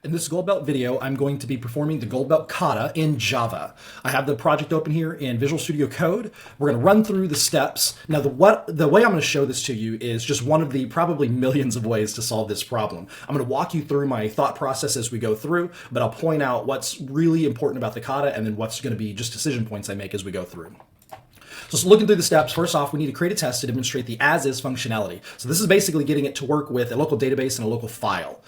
In this Gold Belt video, I'm going to be performing the Gold Belt Kata in Java. I have the project open here in Visual Studio Code. We're going to run through the steps. Now, the way I'm going to show this to you is just one of the probably millions of ways to solve this problem. I'm going to walk you through my thought process as we go through, but I'll point out what's really important about the kata and then what's going to be just decision points I make as we go through. So looking through the steps, first off, we need to create a test to demonstrate the as-is functionality. So this is basically getting it to work with a local database and a local file.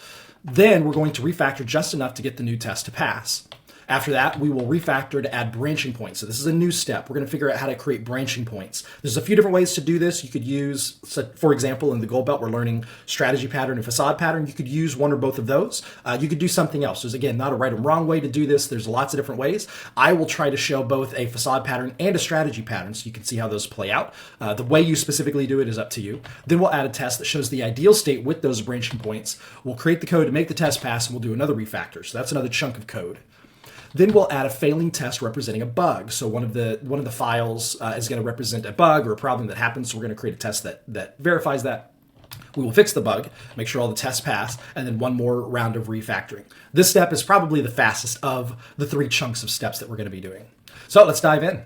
Then we're going to refactor just enough to get the new test to pass. After that, we will refactor to add branching points. So this is a new step. We're going to figure out how to create branching points. There's a few different ways to do this. You could use, for example, in the Gold Belt, we're learning strategy pattern and facade pattern. You could use one or both of those. You could do something else. There's, again, not a right or wrong way to do this. There's lots of different ways. I will try to show both a facade pattern and a strategy pattern so you can see how those play out. The way you specifically do it is up to you. Then we'll add a test that shows the ideal state with those branching points. We'll create the code to make the test pass, and we'll do another refactor. So that's another chunk of code. Then we'll add a failing test representing a bug. So one of the files is going to represent a bug or a problem that happens. So we're going to create a test that verifies that. We will fix the bug, make sure all the tests pass, and then one more round of refactoring. This step is probably the fastest of the three chunks of steps that we're going to be doing. So let's dive in.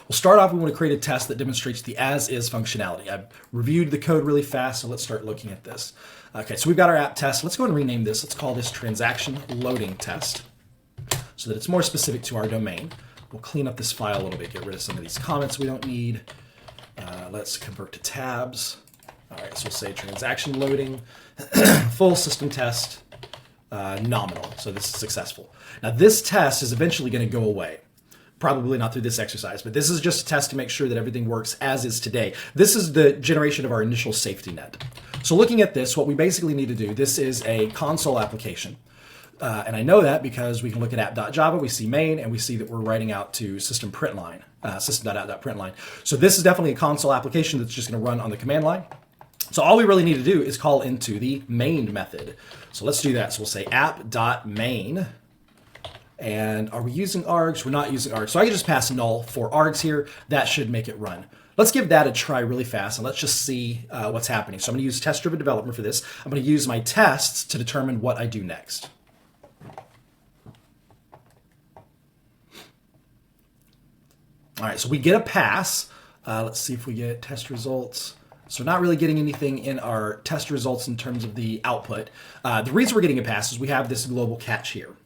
We'll start off, we want to create a test that demonstrates the as-is functionality. I've reviewed the code really fast, so let's start looking at this. Okay, so we've got our app test. Let's go ahead and rename this. Let's call this transaction loading test, so that it's more specific to our domain. We'll clean up this file a little bit, get rid of some of these comments we don't need. Let's convert to tabs. All right, so we'll say transaction loading, full system test, nominal. So this is successful. Now this test is eventually going to go away. Probably not through this exercise, but this is just a test to make sure that everything works as is today. This is the generation of our initial safety net. So looking at this, what we basically need to do, this is a console application. And I know that because we can look at app.java, we see main, and we see that we're writing out to system println, system.out.println. So this is definitely a console application that's just going to run on the command line. So all we really need to do is call into the main method. So let's do that. So we'll say app.main. And are we using args? We're not using args. So I can just pass null for args here. That should make it run. Let's give that a try really fast and let's just see what's happening. So I'm going to use test-driven development for this. I'm going to use my tests to determine what I do next. All right, so we get a pass. Let's see if we get test results. So we're not really getting anything in our test results in terms of the output. The reason we're getting a pass is we have this global catch here.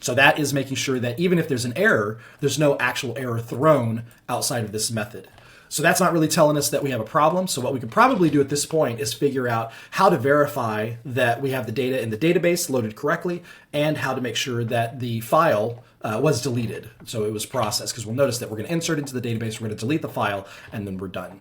So that is making sure that even if there's an error, there's no actual error thrown outside of this method. So that's not really telling us that we have a problem. So what we could probably do at this point is figure out how to verify that we have the data in the database loaded correctly and how to make sure that the file was deleted. So it was processed, because we'll notice that we're going to insert into the database, we're going to delete the file, and then we're done.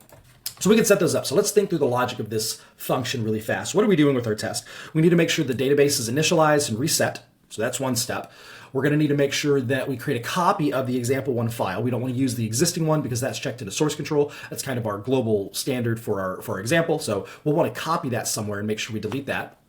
So we can set those up. So let's think through the logic of this function really fast. What are we doing with our test? We need to make sure the database is initialized and reset. So that's one step. We're going to need to make sure that we create a copy of the example1 file. We don't want to use the existing one because that's checked into source control. That's kind of our global standard for our example. So we'll want to copy that somewhere and make sure we delete that.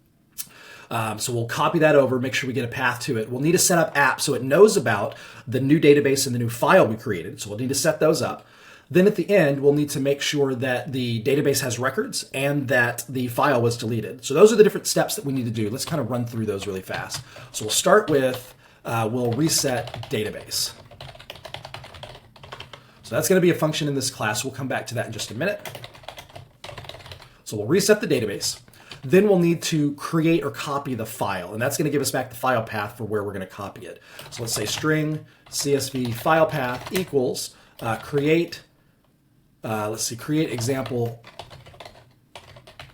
So we'll copy that over, make sure we get a path to it. We'll need to set up apps so it knows about the new database and the new file we created. So we'll need to set those up. Then at the end, we'll need to make sure that the database has records and that the file was deleted. So those are the different steps that we need to do. Let's kind of run through those really fast. So we'll start with, we'll reset database. So that's going to be a function in this class. We'll come back to that in just a minute. So we'll reset the database. Then we'll need to create or copy the file, and that's going to give us back the file path for where we're going to copy it. So let's say string CSV file path equals create example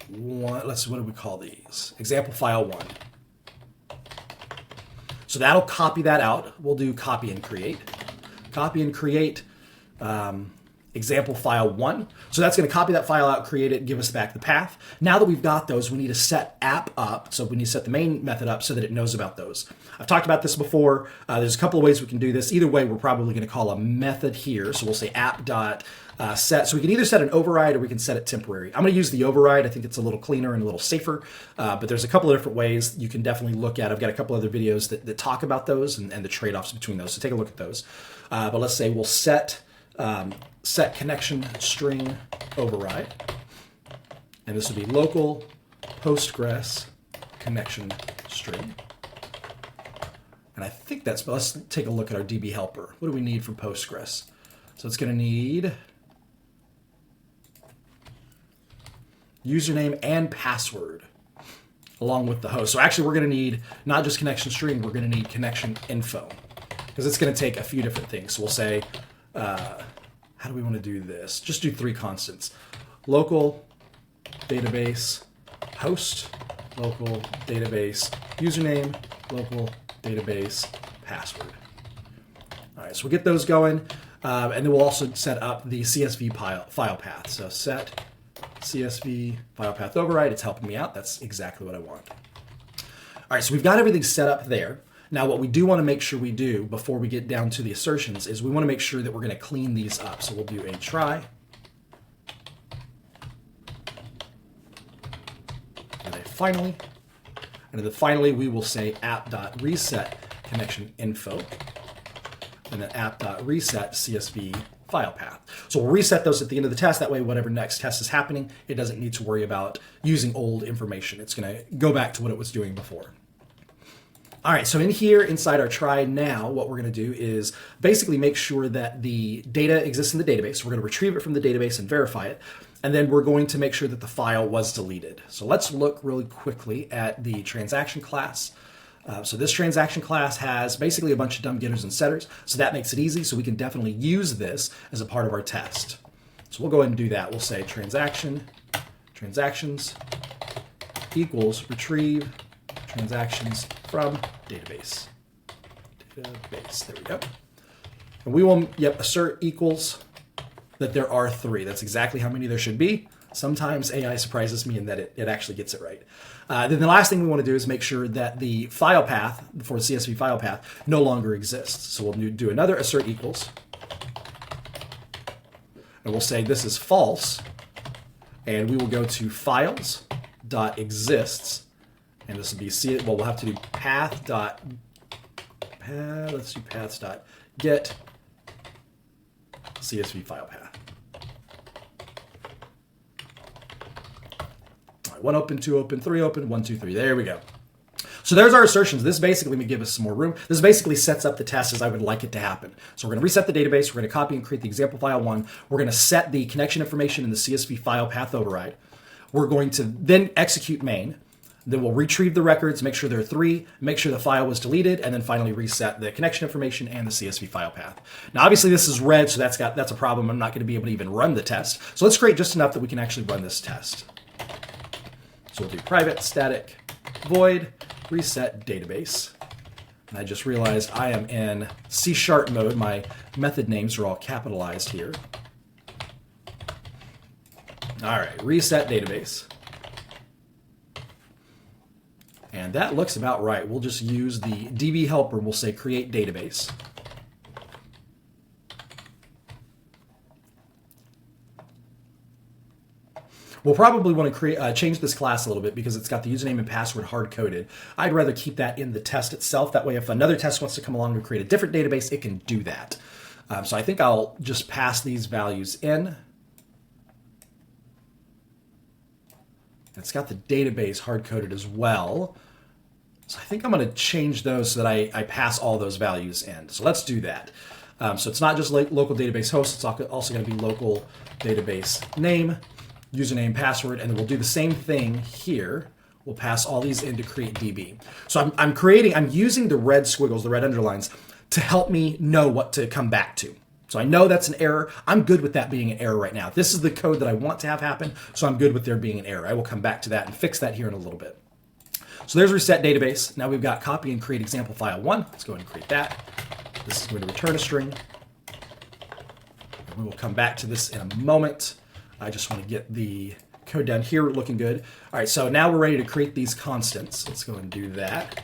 one. What do we call these? Example file one. So that'll copy that out. We'll do copy and create. Copy and create example file one. So that's going to copy that file out, create it, give us back the path. Now that we've got those, we need to set app up. So we need to set the main method up so that it knows about those. I've talked about this before. There's a couple of ways we can do this. Either way, we're probably going to call a method here. So we'll say app.set. So we can either set an override or we can set it temporary. I'm going to use the override. I think it's a little cleaner and a little safer, but there's a couple of different ways you can definitely look at. I've got a couple other videos that talk about those and the trade-offs between those. So take a look at those. But let's say we'll set connection string override, and this will be local Postgres connection string. And I think that's, but let's take a look at our DB helper. What do we need for Postgres? So it's going to need username and password along with the host. So actually we're going to need not just connection string, we're going to need connection info because it's going to take a few different things. So we'll say, how do we want to do this? Just do 3 constants. Local database host, local database username, local database password. All right, so we'll get those going. And then we'll also set up the CSV file path. So set CSV file path override. It's helping me out. That's exactly what I want. All right, so we've got everything set up there. Now, what we do want to make sure we do before we get down to the assertions is we want to make sure that we're going to clean these up. So we'll do a try. And then finally. And then finally, we will say app.reset connection info. And then app.reset CSV file path. So we'll reset those at the end of the test. That way, whatever next test is happening, it doesn't need to worry about using old information. It's going to go back to what it was doing before. All right, so in here, inside our try now, what we're going to do is basically make sure that the data exists in the database. We're going to retrieve it from the database and verify it. And then we're going to make sure that the file was deleted. So let's look really quickly at the transaction class. So this transaction class has basically a bunch of dumb getters and setters. So that makes it easy. So we can definitely use this as a part of our test. So we'll go ahead and do that. We'll say transactions equals retrieve transactions from database. There we go. And we will, assert equals that there are 3. That's exactly how many there should be. Sometimes AI surprises me in that it actually gets it right. Then the last thing we want to do is make sure that the file path for the CSV file path no longer exists. So we'll do another assert equals. And we'll say this is false. And we will go to files.exists. And this will be, well, we'll have to do let's do paths.get CSV file path. 1 open, 2 open, 3 open, 1, 2, 3. There we go. So there's our assertions. This basically may give us some more room. This basically sets up the test as I would like it to happen. So we're going to reset the database. We're going to copy and create the example file 1. We're going to set the connection information in the CSV file path override. We're going to then execute main. Then we'll retrieve the records, make sure there are 3, make sure the file was deleted, and then finally reset the connection information and the CSV file path. Now, obviously, this is red, so that's a problem. I'm not going to be able to even run the test. So let's create just enough that we can actually run this test. So we'll do private static void reset database. And I just realized I am in C# mode. My method names are all capitalized here. All right, reset database. And that looks about right. We'll just use the DB helper. We'll say create database. We'll probably want to change this class a little bit because it's got the username and password hard-coded. I'd rather keep that in the test itself. That way, if another test wants to come along and create a different database, it can do that. So I think I'll just pass these values in. It's got the database hard-coded as well. So I think I'm going to change those so that I pass all those values in. So let's do that. So it's not just local database host. It's also going to be local database name, username, password, and then we'll do the same thing here. We'll pass all these in to create DB. So I'm using the red squiggles, the red underlines, to help me know what to come back to. So I know that's an error. I'm good with that being an error right now. This is the code that I want to have happen, so I'm good with there being an error. I will come back to that and fix that here in a little bit. So there's reset database. Now we've got copy and create example file 1. Let's go ahead and create that. This is going to return a string. And we will come back to this in a moment. I just want to get the code down here looking good. All right, so now we're ready to create these constants. Let's go and do that.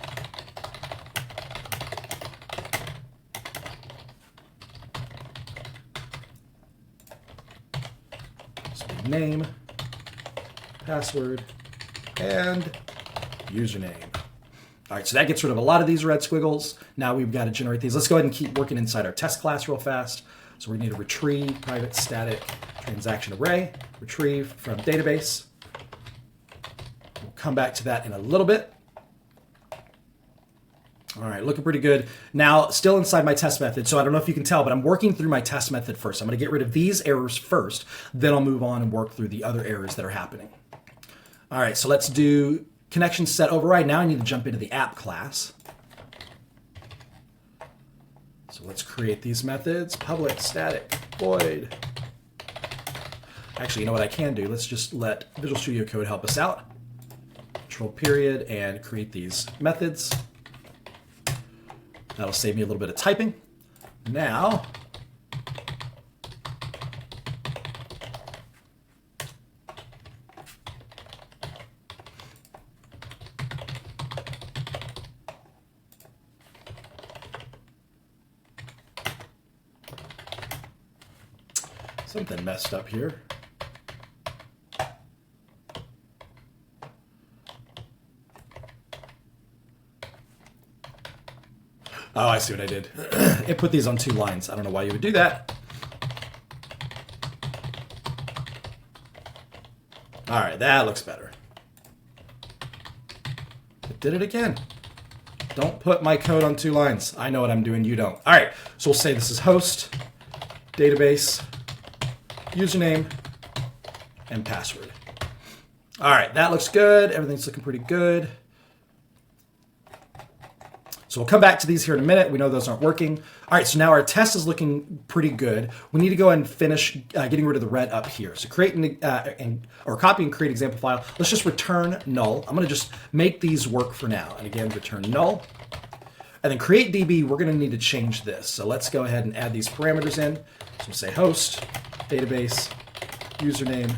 So name, password, and username. All right, so that gets rid of a lot of these red squiggles. Now we've got to generate these. Let's go ahead and keep working inside our test class real fast. So we need to retrieve private static transaction array, retrieve from database. We'll come back to that in a little bit. All right, looking pretty good. Now, still inside my test method, so I don't know if you can tell, but I'm working through my test method first. I'm going to get rid of these errors first, then I'll move on and work through the other errors that are happening. All right, so let's do connection set override. Now I need to jump into the app class. So let's create these methods, public static void. Actually, you know what I can do? Let's just let Visual Studio Code help us out. Control period and create these methods. That'll save me a little bit of typing. Now, something messed up here. Oh, I see what I did. It put these on 2 lines. I don't know why you would do that. All right, that looks better. It did it again. Don't put my code on 2 lines. I know what I'm doing, you don't. All right, so we'll say this is host, database, username, and password. All right, that looks good. Everything's looking pretty good. So we'll come back to these here in a minute. We know those aren't working. All right, so now our test is looking pretty good. We need to go ahead and finish getting rid of the red up here. So create or copy and create example file. Let's just return null. I'm gonna just make these work for now. And again, return null. And then create DB, we're gonna need to change this. So let's go ahead and add these parameters in. So we'll say host, database, username,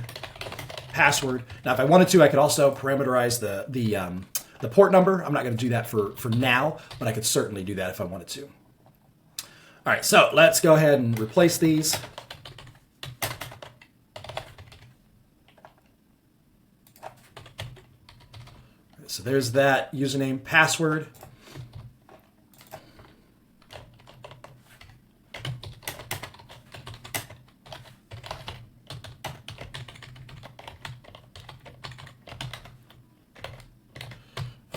password. Now, if I wanted to, I could also parameterize the port number. I'm not going to do that for now, but I could certainly do that if I wanted to. All right, so let's go ahead and replace these. So there's that username, password.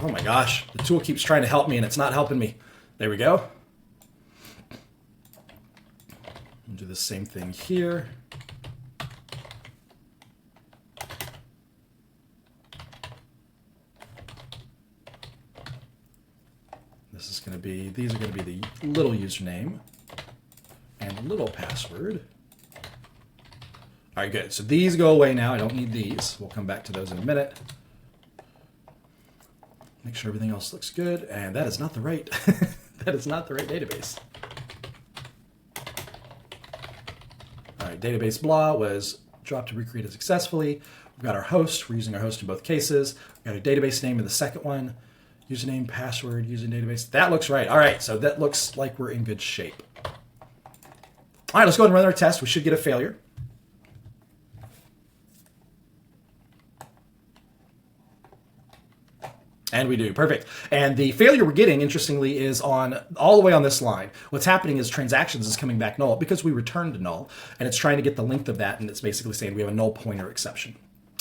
Oh my gosh, the tool keeps trying to help me and it's not helping me. There we go. I'll do the same thing here. This is going to be, these are going to be the little username and little password. All right, good. So these go away now. I don't need these. We'll come back to those in a minute. Make sure everything else looks good, and that is not the right that is not the right database. All right, database blah was dropped and recreated successfully. We've got our host. We're using our host in both cases. We've got our database name in the second one. Username, password, using database. That looks right. All right, so that looks like we're in good shape. All right, let's go ahead and run our test. We should get a failure. And we do, perfect. And the failure we're getting, interestingly, is on all the way on this line. What's happening is transactions is coming back null because we returned null, and it's trying to get the length of that, and it's basically saying we have a null pointer exception.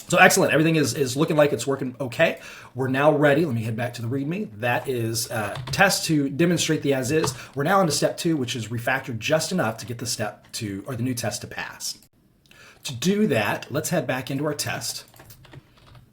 So excellent, everything is looking like it's working okay. We're now ready, let me head back to the README. That is test to demonstrate the as is. We're now on to step 2, which is refactor just enough to get the step to, or the new test to pass. To do that, let's head back into our test.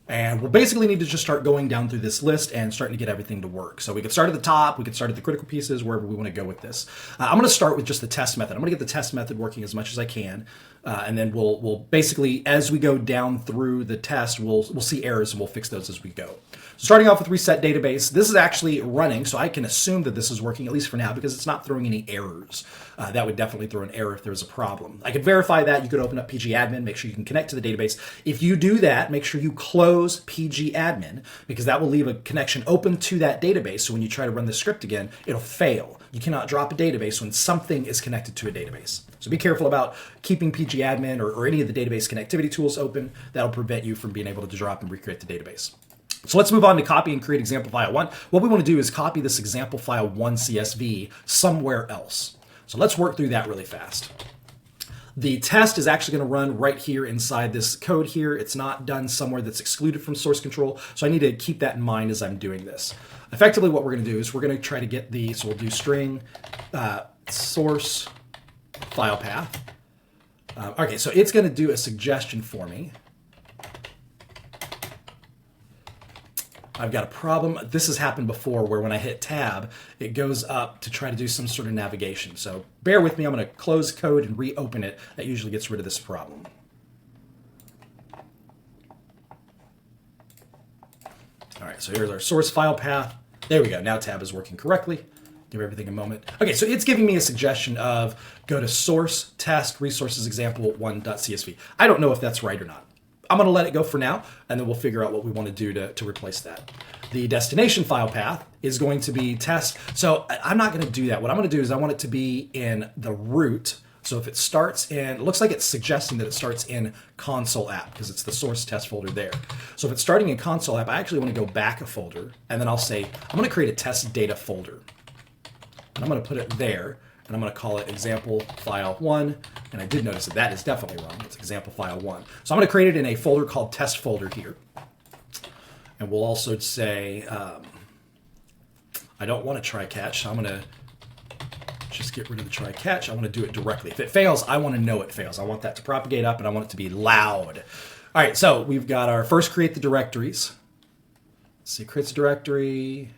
And we'll basically need to just start going down through this list and starting to get everything to work. So we could start at the top, we could start at the critical pieces, wherever we want to go with this. I'm going to start with just the test method. I'm going to get the test method working as much as I can. And then we'll basically, as we go down through the test, we'll see errors and we'll fix those as we go. So starting off with reset database, this is actually running, so I can assume that this is working, at least for now, because it's not throwing any errors. That would definitely throw an error if there was a problem. I could verify that. You could open up pgadmin, make sure you can connect to the database. If you do that, make sure you close pgadmin, because that will leave a connection open to that database. So when you try to run the script again, it'll fail. You cannot drop a database when something is connected to a database. So be careful about keeping pgadmin or any of the database connectivity tools open. That'll prevent you from being able to drop and recreate the database. So let's move on to copy and create example file 1. What we want to do is copy this example file 1 CSV somewhere else. So let's work through that really fast. The test is actually going to run right here inside this code here. It's not done somewhere that's excluded from source control. So I need to keep that in mind as I'm doing this. Effectively, what we're going to do is we're going to try to get the, so we'll do string source file path. Okay, so it's going to do a suggestion for me. I've got a problem. This has happened before where when I hit tab, it goes up to try to do some sort of navigation. So bear with me. I'm going to close code and reopen it. That usually gets rid of this problem. All right, so here's our source file path. There we go. Now tab is working correctly. Give everything a moment. Okay, so it's giving me a suggestion of go to source test resources example 1.csv. I don't know if that's right or not. I'm going to let it go for now, and then we'll figure out what we want to do to replace that. The destination file path is going to be test. So I'm not going to do that. What I'm going to do is I want it to be in the root. So if it starts in, it looks like it's suggesting that it starts in console app because it's the source test folder there. So if it's starting in console app, I actually want to go back a folder, and then I'll say, I'm going to create a test data folder. And I'm going to put it there. And I'm going to call it example file 1. And I did notice that that is definitely wrong. It's example file 1. So I'm going to create it in a folder called test folder here. And we'll also say, I don't want to try catch. So I'm going to just get rid of the try catch. I want to do it directly. If it fails, I want to know it fails. I want that to propagate up and I want it to be loud. All right, so we've got our first create the directories. Let's see, creates a directory.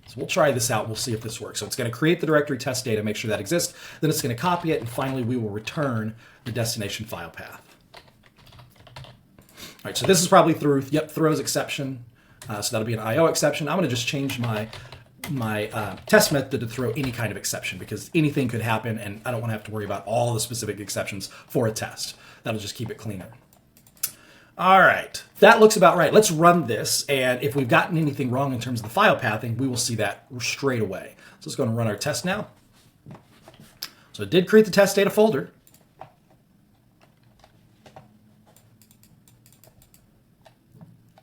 So we'll try this out. We'll see if this works. So it's going to create the directory test data, make sure that exists. Then it's going to copy it, and finally we will return the destination file path. All right, so this is probably through, yep, throws exception. So that'll be an IO exception. I'm going to just change my test method to throw any kind of exception because anything could happen, and I don't want to have to worry about all the specific exceptions for a test. That'll just keep it cleaner. All right, that looks about right. Let's run this, and if we've gotten anything wrong in terms of the file pathing, we will see that straight away. So let's go and run our test now. So it did create the test data folder.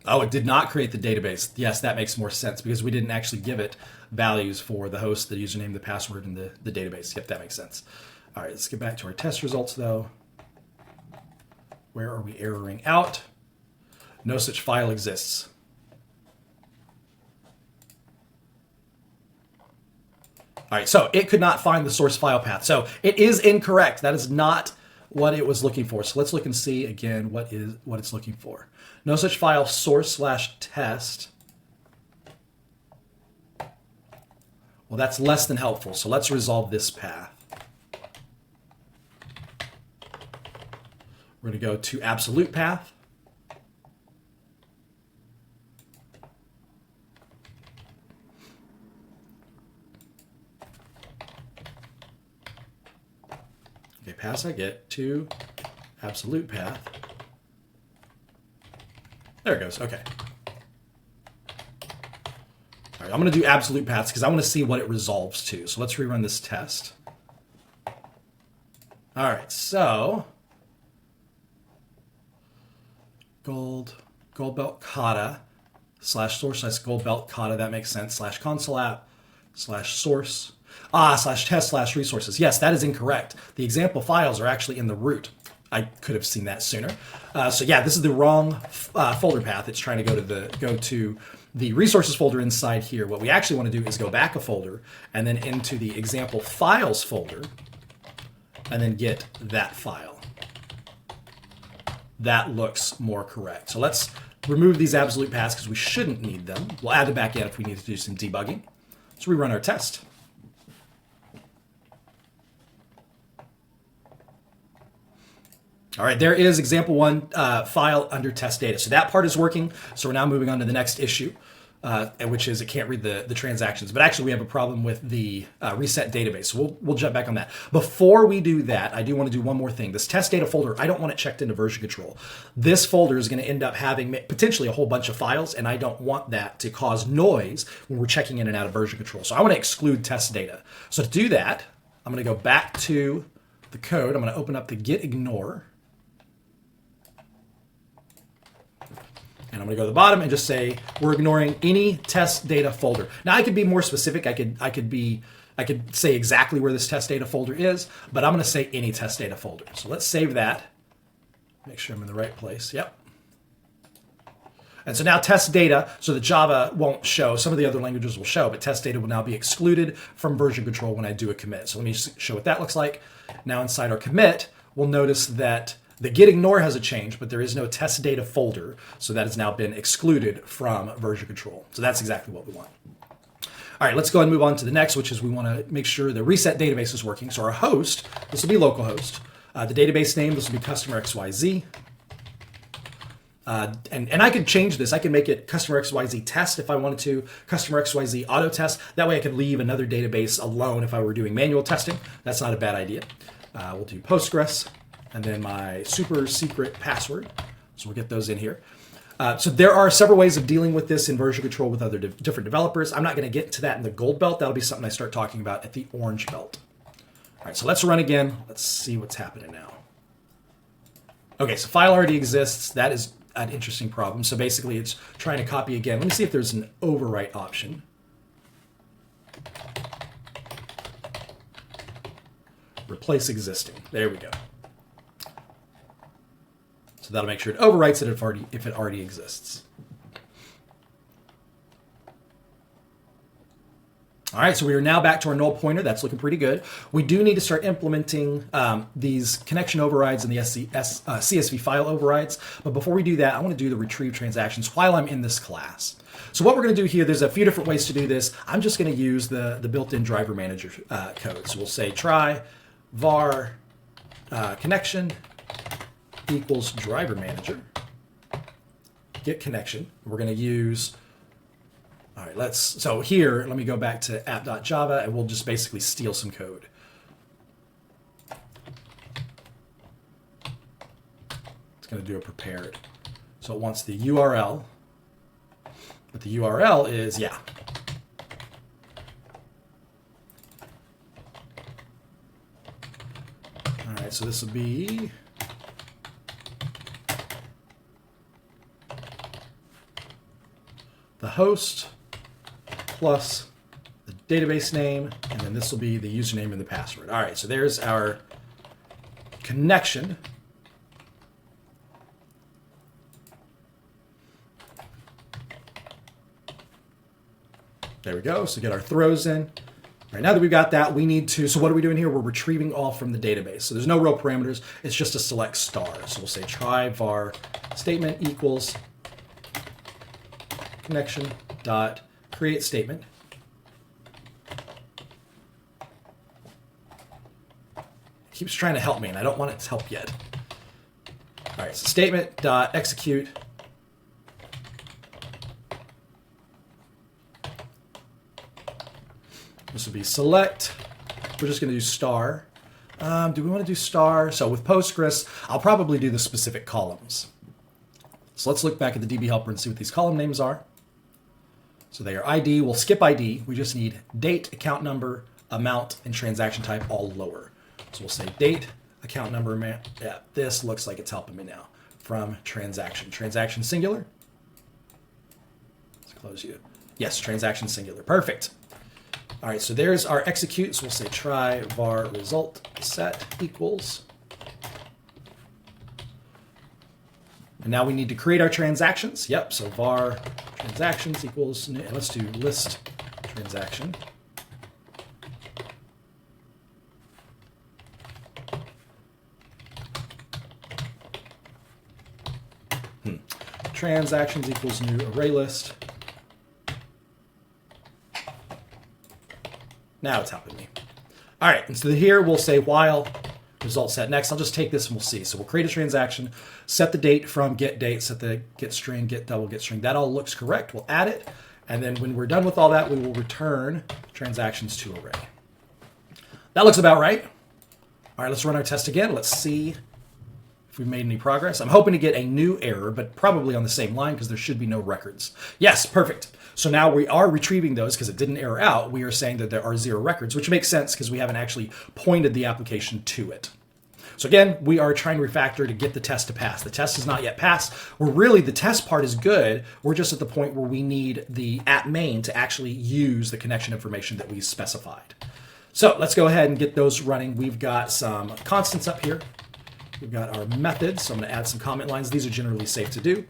Oh, it did not create the database. Yes, that makes more sense because we didn't actually give it values for the host, the username, the password, and the database. Yep, that makes sense. All right, let's get back to our test results, though. Where are we erroring out? No such file exists. All right, so it could not find the source file path. So it is incorrect. That is not what it was looking for. So let's look and see again what it's looking for. No such file source/test. Well, that's less than helpful. So let's resolve this path. We're going to go to absolute path. Okay, pass I get to absolute path. There it goes. Okay. All right, I'm going to do absolute paths because I want to see what it resolves to. So let's rerun this test. All right, so Gold Belt Kata /source Gold Belt Kata. That makes sense. /console app /source /test /resources. Yes, that is incorrect. The example files are actually in the root. I could have seen that sooner. So yeah, this is the wrong folder path. It's trying to go to the resources folder inside here. What we actually want to do is go back a folder and then into the example files folder and then get that file. That looks more correct. So let's remove these absolute paths because we shouldn't need them. We'll add them back in if we need to do some debugging. Let's rerun our test. All right, there is example 1 file under test data. So that part is working. So we're now moving on to the next issue, which is it can't read the transactions. But actually, we have a problem with the reset database. So we'll jump back on that. Before we do that, I do want to do one more thing. This test data folder, I don't want it checked into version control. This folder is going to end up having potentially a whole bunch of files, and I don't want that to cause noise when we're checking in and out of version control. So I want to exclude test data. So to do that, I'm going to go back to the code. I'm going to open up the git ignore. And I'm going to go to the bottom and just say we're ignoring any test data folder. Now I could be more specific. I could be I could say exactly where this test data folder is, but I'm going to say any test data folder. So let's save that. Make sure I'm in the right place. Yep. And so now test data, so the Java won't show. Some of the other languages will show, but test data will now be excluded from version control when I do a commit. So let me show what that looks like. Now inside our commit, we'll notice that the git ignore has a change, but there is no test data folder. So that has now been excluded from version control. So that's exactly what we want. All right, let's go ahead and move on to the next, which is we want to make sure the reset database is working. So our host, this will be localhost. The database name, this will be customer XYZ. And I could change this. I can make it customer XYZ test if I wanted to, customer XYZ auto test. That way I could leave another database alone if I were doing manual testing. That's not a bad idea. We'll do Postgres and then my super secret password. So we'll get those in here. So there are several ways of dealing with this in version control with other different developers. I'm not going to get to that in the gold belt. That'll be something I start talking about at the orange belt. All right, so let's run again. Let's see what's happening now. Okay, so file already exists. That is an interesting problem. So basically it's trying to copy again. Let me see if there's an overwrite option. Replace existing. There we go. So that'll make sure it overwrites it if it already exists. All right, so we are now back to our null pointer. That's looking pretty good. We do need to start implementing these connection overrides and the CSV file overrides. But before we do that, I want to do the retrieve transactions while I'm in this class. So what we're going to do here, there's a few different ways to do this. I'm just going to use the built-in driver manager code. So we'll say try var connection equals driver manager, get connection. We're going to use, all right, so here, let me go back to app.java and we'll just basically steal some code. It's going to do a prepared. So it wants the URL, but the URL is, yeah. All right, so this will be the host plus the database name, and then this will be the username and the password. All right, so there's our connection. There we go, so get our throws in. All right, now that we've got that, we need to, so what are we doing here? We're retrieving all from the database. So there's no row parameters, it's just a select star. So we'll say try var statement equals connection dot create statement. It keeps trying to help me and I don't want its help yet. All right, so statement dot execute this will be select. We're just going to do star. Do we want to do star? So with Postgres, I'll probably do the specific columns. So let's look back at the DB helper and see what these column names are. So they are ID. We'll skip ID. We just need date, account number, amount, and transaction type all lower. So we'll say date, account number, amount. Yeah, this looks like it's helping me now. From transaction. Transaction singular. Let's close you. Yes, transaction singular. Perfect. All right, so there's our execute. So we'll say try var result set equals. And now we need to create our transactions. Yep, so var transactions equals, let's do list transaction. Transactions equals new array list. Now it's helping me. All right, and so here we'll say while result set next. I'll just take this and we'll see. So we'll create a transaction, set the date from get date, set the get string, get double, get string. That all looks correct. We'll add it. And then when we're done with all that, we will return transactions to array. That looks about right. All right, let's run our test again. Let's see if we've made any progress. I'm hoping to get a new error, but probably on the same line because there should be no records. Yes, perfect. So now we are retrieving those because it didn't error out. We are saying that there are 0 records, which makes sense because we haven't actually pointed the application to it. So again, we are trying to refactor to get the test to pass. The test is not yet passed. The test part is good. We're just at the point where we need the app main to actually use the connection information that we specified. So let's go ahead and get those running. We've got some constants up here. We've got our methods, so I'm going to add some comment lines. These are generally safe to do.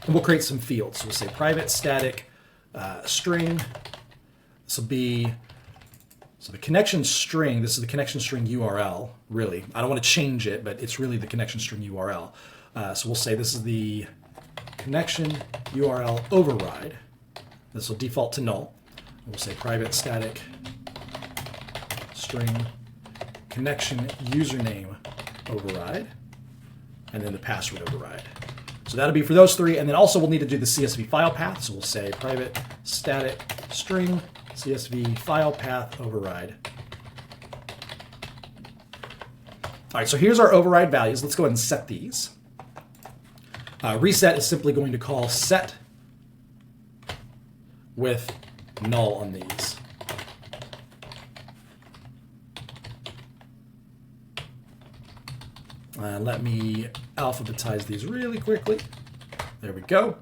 And we'll create some fields. So we'll say private static string. This will be, so the connection string, this is the connection string URL, really. I don't want to change it, but it's really the connection string URL. So we'll say this is the connection URL override. This will default to null. We'll say private static string connection username override, and then the password override. So that'll be for those three, and then also we'll need to do the CSV file path. So we'll say private static string CSV file path override. All right, so here's our override values. Let's go ahead and set these. Reset is simply going to call set with null on these. Let me alphabetize these really quickly. There we go.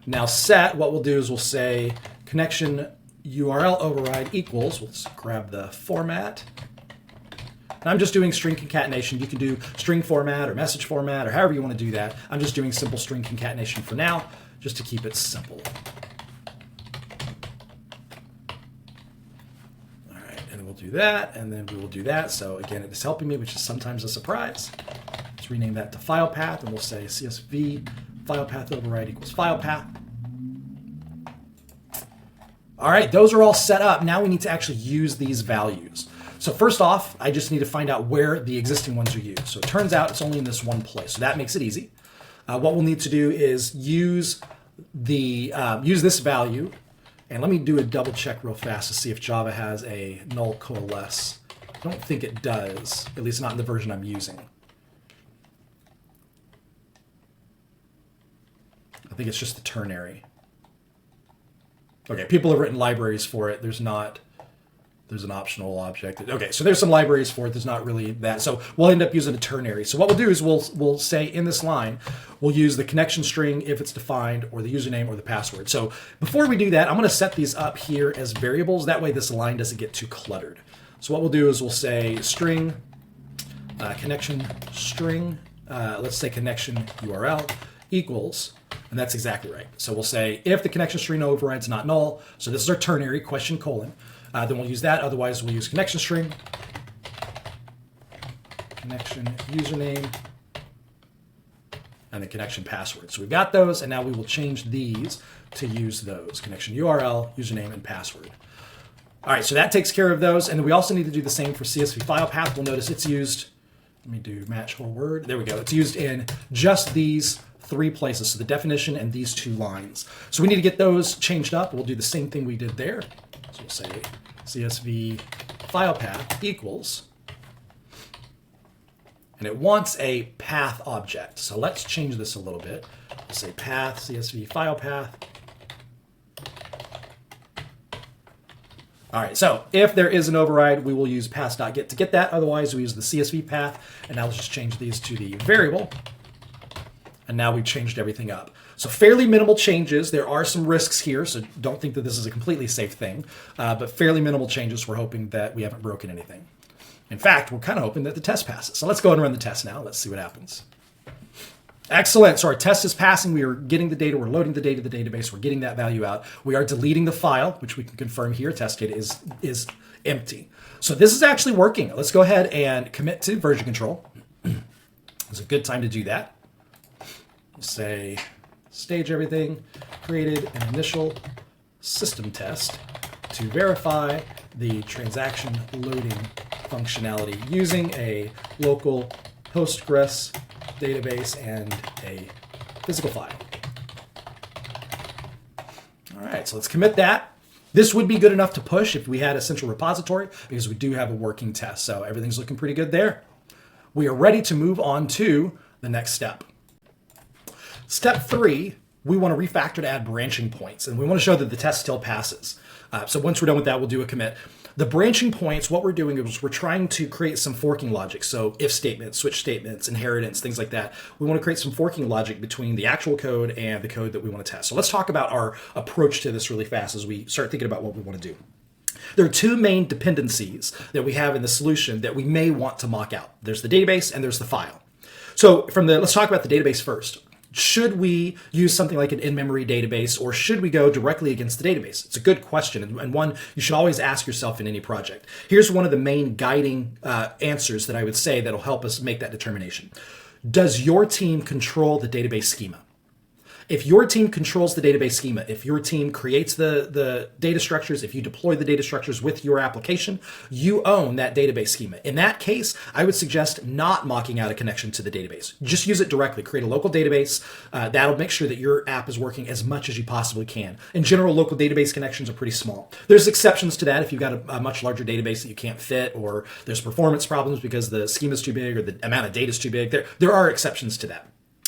Now set, what we'll do is we'll say connection URL override equals, let's grab the format. And I'm just doing string concatenation. You can do string format or message format or however you want to do that. I'm just doing simple string concatenation for now, just to keep it simple. All right, and we'll do that, and then we will do that. So again, it is helping me, which is sometimes a surprise. Let's rename that to file path, and we'll say CSV file path override equals file path. All right, those are all set up. Now we need to actually use these values. So first off, I just need to find out where the existing ones are used. So it turns out it's only in this one place. So that makes it easy. What we'll need to do is use this value. And let me do a double check real fast to see if Java has a null coalesce. I don't think it does, at least not in the version I'm using. I think it's just the ternary. Okay, people have written libraries for it. There's an optional object. Okay, so there's some libraries for it. There's not really that. So we'll end up using a ternary. So what we'll do is we'll say in this line, we'll use the connection string if it's defined, or the username or the password. So before we do that, I'm going to set these up here as variables. That way this line doesn't get too cluttered. So what we'll do is we'll say string, connection string, let's say connection URL equals, and that's exactly right. So we'll say if the connection string override's not null, so this is our ternary question colon, then we'll use that. Otherwise, we'll use connection string, connection username, and the connection password. So we've got those, and now we will change these to use those. Connection URL, username, and password. All right, so that takes care of those. And then we also need to do the same for CSV file path. We'll notice it's used, let me do match whole word. There we go. It's used in just these three places, so the definition and these two lines. So we need to get those changed up. We'll do the same thing we did there. So we'll say CSV file path equals, and it wants a path object. So let's change this a little bit. We'll say path, CSV file path. All right, so if there is an override, we will use path.get to get that. Otherwise, we use the CSV path. And now let's just change these to the variable. And now we've changed everything up. So fairly minimal changes. There are some risks here, so don't think that this is a completely safe thing. But fairly minimal changes. We're hoping that we haven't broken anything. In fact, we're kind of hoping that the test passes. So let's go ahead and run the test now. Let's see what happens. Excellent. So our test is passing. We are getting the data. We're loading the data to the database. We're getting that value out. We are deleting the file, which we can confirm here. Test data is empty. So this is actually working. Let's go ahead and commit to version control. It's a good time to do that. Say stage everything, created an initial system test to verify the transaction loading functionality using a local Postgres database and a physical file. All right, so let's commit that. This would be good enough to push if we had a central repository, because we do have a working test. So everything's looking pretty good there. We are ready to move on to the next step. Step 3, we want to refactor to add branching points, and we want to show that the test still passes. So once we're done with that, we'll do a commit. The branching points, what we're doing is we're trying to create some forking logic. So if statements, switch statements, inheritance, things like that. We want to create some forking logic between the actual code and the code that we want to test. So let's talk about our approach to this really fast as we start thinking about what we want to do. There are two main dependencies that we have in the solution that we may want to mock out. There's the database and there's the file. So let's talk about the database first. Should we use something like an in-memory database, or should we go directly against the database? It's a good question, and one you should always ask yourself in any project. Here's one of the main guiding answers that I would say that'll help us make that determination. Does your team control the database schema? If your team controls the database schema, if your team creates the data structures, if you deploy the data structures with your application, you own that database schema. In that case, I would suggest not mocking out a connection to the database. Just use it directly. Create a local database. That'll make sure that your app is working as much as you possibly can. In general, local database connections are pretty small. There's exceptions to that if you've got a much larger database that you can't fit, or there's performance problems because the schema is too big or the amount of data is too big. There are exceptions to that.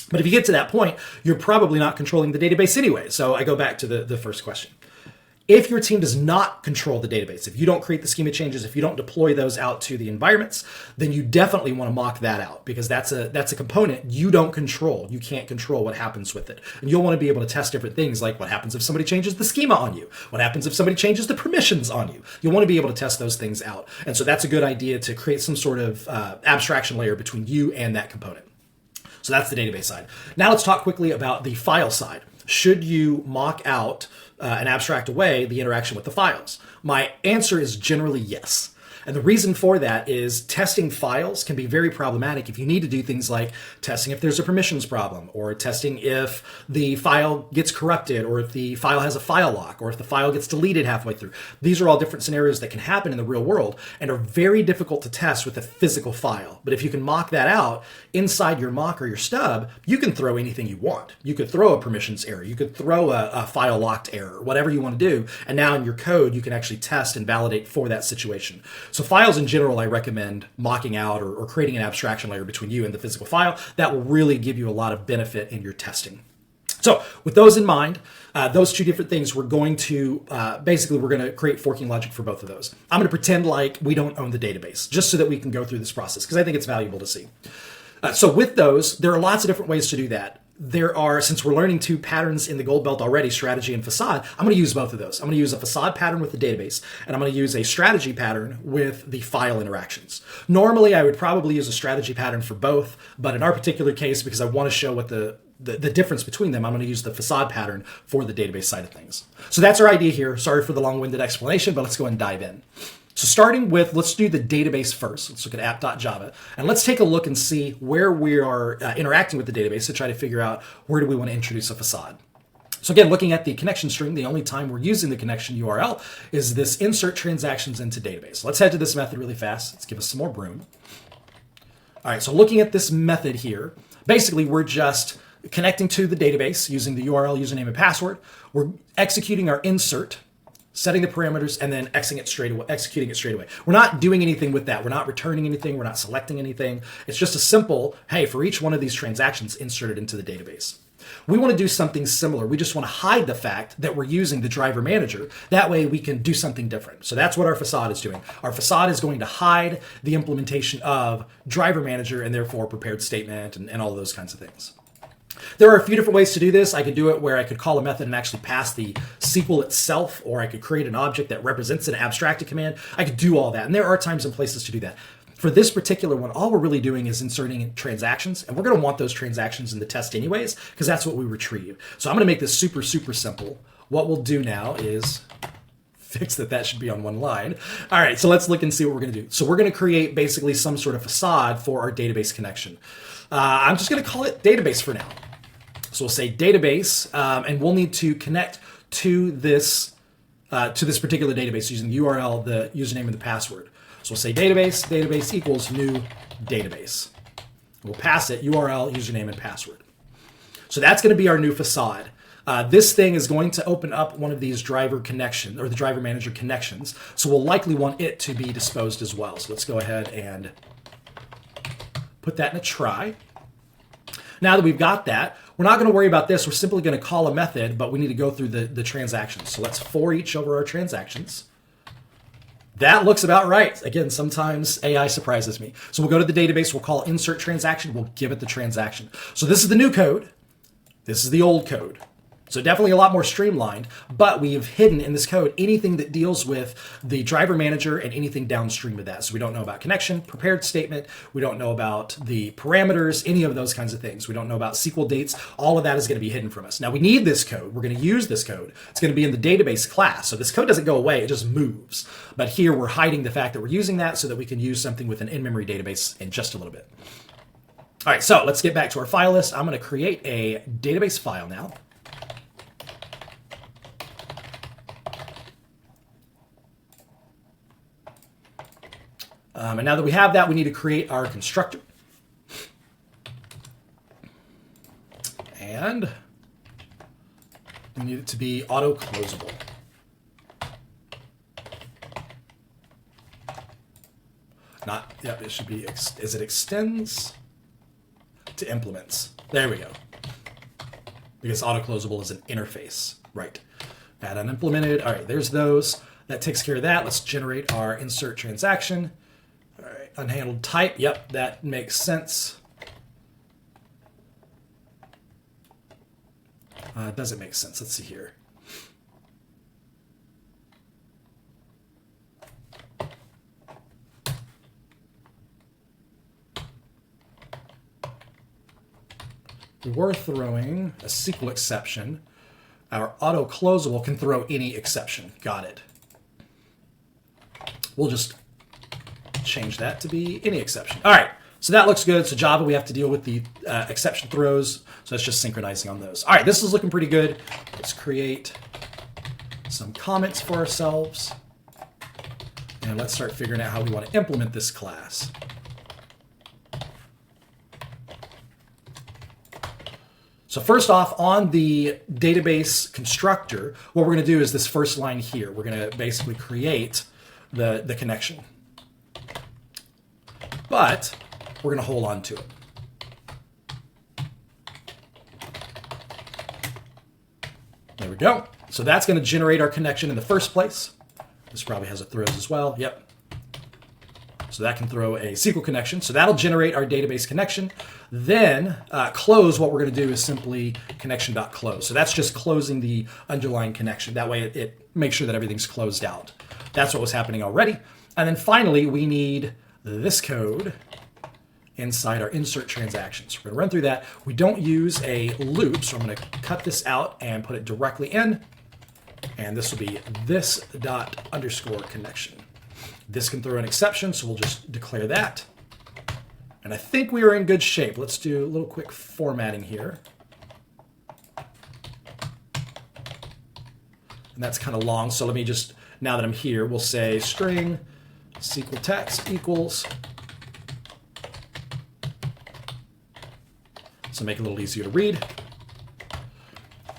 But if you get to that point, you're probably not controlling the database anyway. So I go back to the first question. If your team does not control the database, if you don't create the schema changes, if you don't deploy those out to the environments, then you definitely want to mock that out, because that's a component you don't control. You can't control what happens with it. And you'll want to be able to test different things, like what happens if somebody changes the schema on you? What happens if somebody changes the permissions on you? You'll want to be able to test those things out. And so that's a good idea to create some sort of abstraction layer between you and that component. So that's the database side. Now let's talk quickly about the file side. Should you mock out and abstract away the interaction with the files? My answer is generally yes. And the reason for that is testing files can be very problematic if you need to do things like testing if there's a permissions problem, or testing if the file gets corrupted, or if the file has a file lock, or if the file gets deleted halfway through. These are all different scenarios that can happen in the real world and are very difficult to test with a physical file. But if you can mock that out inside your mock or your stub, you can throw anything you want. You could throw a permissions error, you could throw a file locked error, whatever you want to do. And now in your code, you can actually test and validate for that situation. So files in general, I recommend mocking out or creating an abstraction layer between you and the physical file. That will really give you a lot of benefit in your testing. So with those in mind, those two different things, we're going to create forking logic for both of those. I'm going to pretend like we don't own the database, just so that we can go through this process, because I think it's valuable to see. So with those, there are lots of different ways to do that. There are, since we're learning two patterns in the Gold Belt already, strategy and facade, I'm going to use both of those. I'm going to use a facade pattern with the database, and I'm going to use a strategy pattern with the file interactions. Normally, I would probably use a strategy pattern for both, but in our particular case, because I want to show what the difference between them, I'm going to use the facade pattern for the database side of things. So that's our idea here. Sorry for the long-winded explanation, but let's go ahead and dive in. So starting with, let's do the database first. Let's look at app.java, and let's take a look and see where we are interacting with the database to try to figure out where do we want to introduce a facade. So again, looking at the connection string, the only time we're using the connection URL is this insert transactions into database. Let's head to this method really fast. Let's give us some more broom. All right, so looking at this method here, basically we're just connecting to the database using the URL, username, and password. We're executing our insert, setting the parameters, and then executing it straight away. We're not doing anything with that. We're not returning anything. We're not selecting anything. It's just a simple, hey, for each one of these transactions, insert it into the database. We want to do something similar. We just want to hide the fact that we're using the driver manager. That way we can do something different. So that's what our facade is doing. Our facade is going to hide the implementation of driver manager and therefore prepared statement and all of those kinds of things. There are a few different ways to do this. I could do it where I could call a method and actually pass the SQL itself, or I could create an object that represents an abstracted command. I could do all that, and there are times and places to do that. For this particular one, all we're really doing is inserting transactions, and we're going to want those transactions in the test anyways, because that's what we retrieve. So I'm going to make this super, super simple. What we'll do now is fix that should be on one line. All right, so let's look and see what we're going to do. So we're going to create basically some sort of facade for our database connection. I'm just going to call it database for now. So we'll say database, and we'll need to connect to this particular database using the URL, the username, and the password. So we'll say database equals new database. We'll pass it URL, username, and password. So that's going to be our new facade. This thing is going to open up one of these driver connection or the driver manager connections. So we'll likely want it to be disposed as well. So let's go ahead and put that in a try. Now that we've got that, we're not going to worry about this. We're simply going to call a method, but we need to go through the transactions. So let's for each over our transactions. That looks about right. Again, sometimes AI surprises me. So we'll go to the database. We'll call insert transaction. We'll give it the transaction. So this is the new code. This is the old code. So definitely a lot more streamlined, but we have hidden in this code anything that deals with the driver manager and anything downstream of that. So we don't know about connection, prepared statement. We don't know about the parameters, any of those kinds of things. We don't know about SQL dates. All of that is going to be hidden from us. Now we need this code. We're going to use this code. It's going to be in the database class. So this code doesn't go away. It just moves. But here we're hiding the fact that we're using that so that we can use something with an in-memory database in just a little bit. All right, so let's get back to our file list. I'm going to create a database file now. And now that we have that, we need to create our constructor. And we need it to be auto-closable. Yep, it should be, as it extends to implements. There we go. Because auto-closable is an interface. Right. Add unimplemented. All right, there's those. That takes care of that. Let's generate our insert transaction. All right, unhandled type. Yep, that makes sense. Does it make sense? Let's see here. We're throwing a SQL exception. Our auto-closable can throw any exception. Got it. We'll just change that to be any exception. All right, so that looks good. So Java, we have to deal with the exception throws. So that's just synchronizing on those. All right, this is looking pretty good. Let's create some comments for ourselves. And let's start figuring out how we want to implement this class. So first off, on the database constructor, what we're going to do is this first line here. We're going to basically create the connection. But we're going to hold on to it. There we go. So that's going to generate our connection in the first place. This probably has a throws as well. Yep. So that can throw a SQL connection. So that'll generate our database connection. Then close, what we're going to do is simply connection.close. So that's just closing the underlying connection. That way it makes sure that everything's closed out. That's what was happening already. And then finally, we need this code inside our insert transactions. We're going to run through that. We don't use a loop, so I'm going to cut this out and put it directly in. And this will be this._connection. This can throw an exception, so we'll just declare that. And I think we are in good shape. Let's do a little quick formatting here. And that's kind of long, so let me just, now that I'm here, we'll say string SQL text equals. So make it a little easier to read.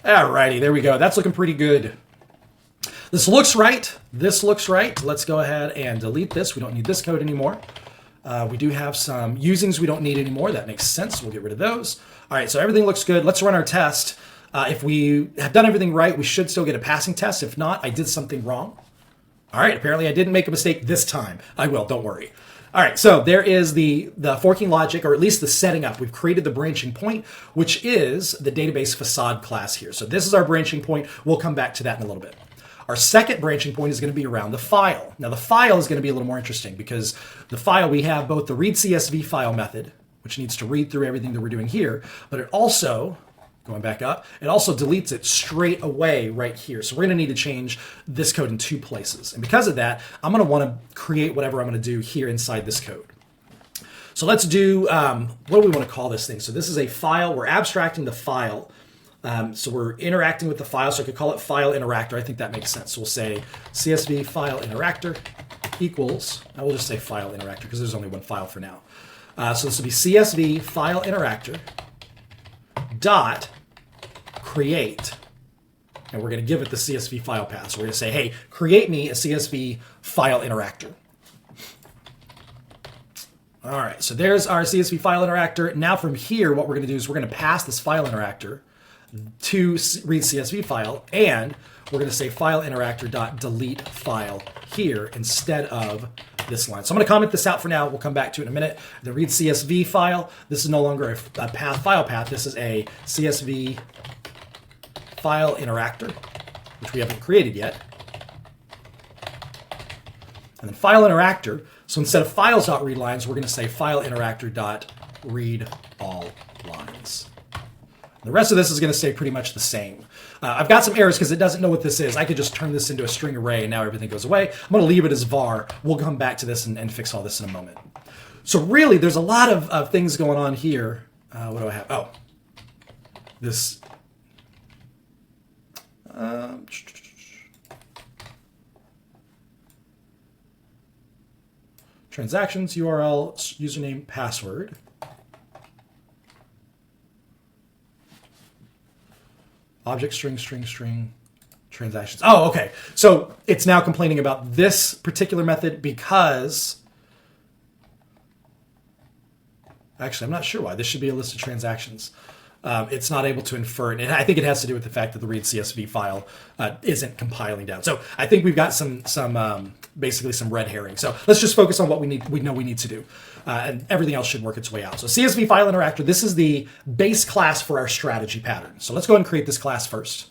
Alrighty, there we go. That's looking pretty good. This looks right. This looks right. Let's go ahead and delete this. We don't need this code anymore. We do have some usings we don't need anymore. That makes sense. We'll get rid of those. All right, so everything looks good. Let's run our test. If we have done everything right, we should still get a passing test. If not, I did something wrong. All right, apparently I didn't make a mistake this time. I will, don't worry. All right, so there is the forking logic, or at least the setting up. We've created the branching point, which is the database facade class here. So this is our branching point. We'll come back to that in a little bit. Our second branching point is going to be around the file. Now the file is going to be a little more interesting because the file, we have both the read CSV file method, which needs to read through everything that we're doing here, but it also, going back up, it also deletes it straight away right here. So we're going to need to change this code in two places. And because of that, I'm going to want to create whatever I'm going to do here inside this code. So let's do, what do we want to call this thing? So this is a file. We're abstracting the file. So we're interacting with the file, so I could call it file interactor. I think that makes sense. So we'll say CSV file interactor equals, I will just say file interactor because there's only one file for now. So this will be CSV file interactor dot create, and we're going to give it the CSV file path. So we're going to say, hey, create me a CSV file interactor. All right, so there's our CSV file interactor. Now from here, what we're going to do is we're going to pass this file interactor to read CSV file, and we're going to say file interactor dot delete file here instead of this line. So I'm going to comment this out for now. We'll come back to it in a minute. The read CSV file, this is no longer a path, file path. This is a CSV file interactor, which we haven't created yet. And then file interactor. So instead of files.readLines, we're going to say file interactor.read all lines. The rest of this is going to stay pretty much the same. I've got some errors because it doesn't know what this is. I could just turn this into a string array and now everything goes away. I'm going to leave it as var. We'll come back to this and fix all this in a moment. So really, there's a lot of things going on here. What do I have? Oh, this. Transactions, URL, username, password. Object string, transactions. Oh, okay. So it's now complaining about this particular method because, actually, I'm not sure why. This should be a list of transactions. It's not able to infer it. And I think it has to do with the fact that the read CSV file isn't compiling down. So I think we've got basically some red herring. So let's just focus on what we know we need to do. And everything else should work its way out. So CSV file interactor, this is the base class for our strategy pattern. So let's go ahead and create this class first.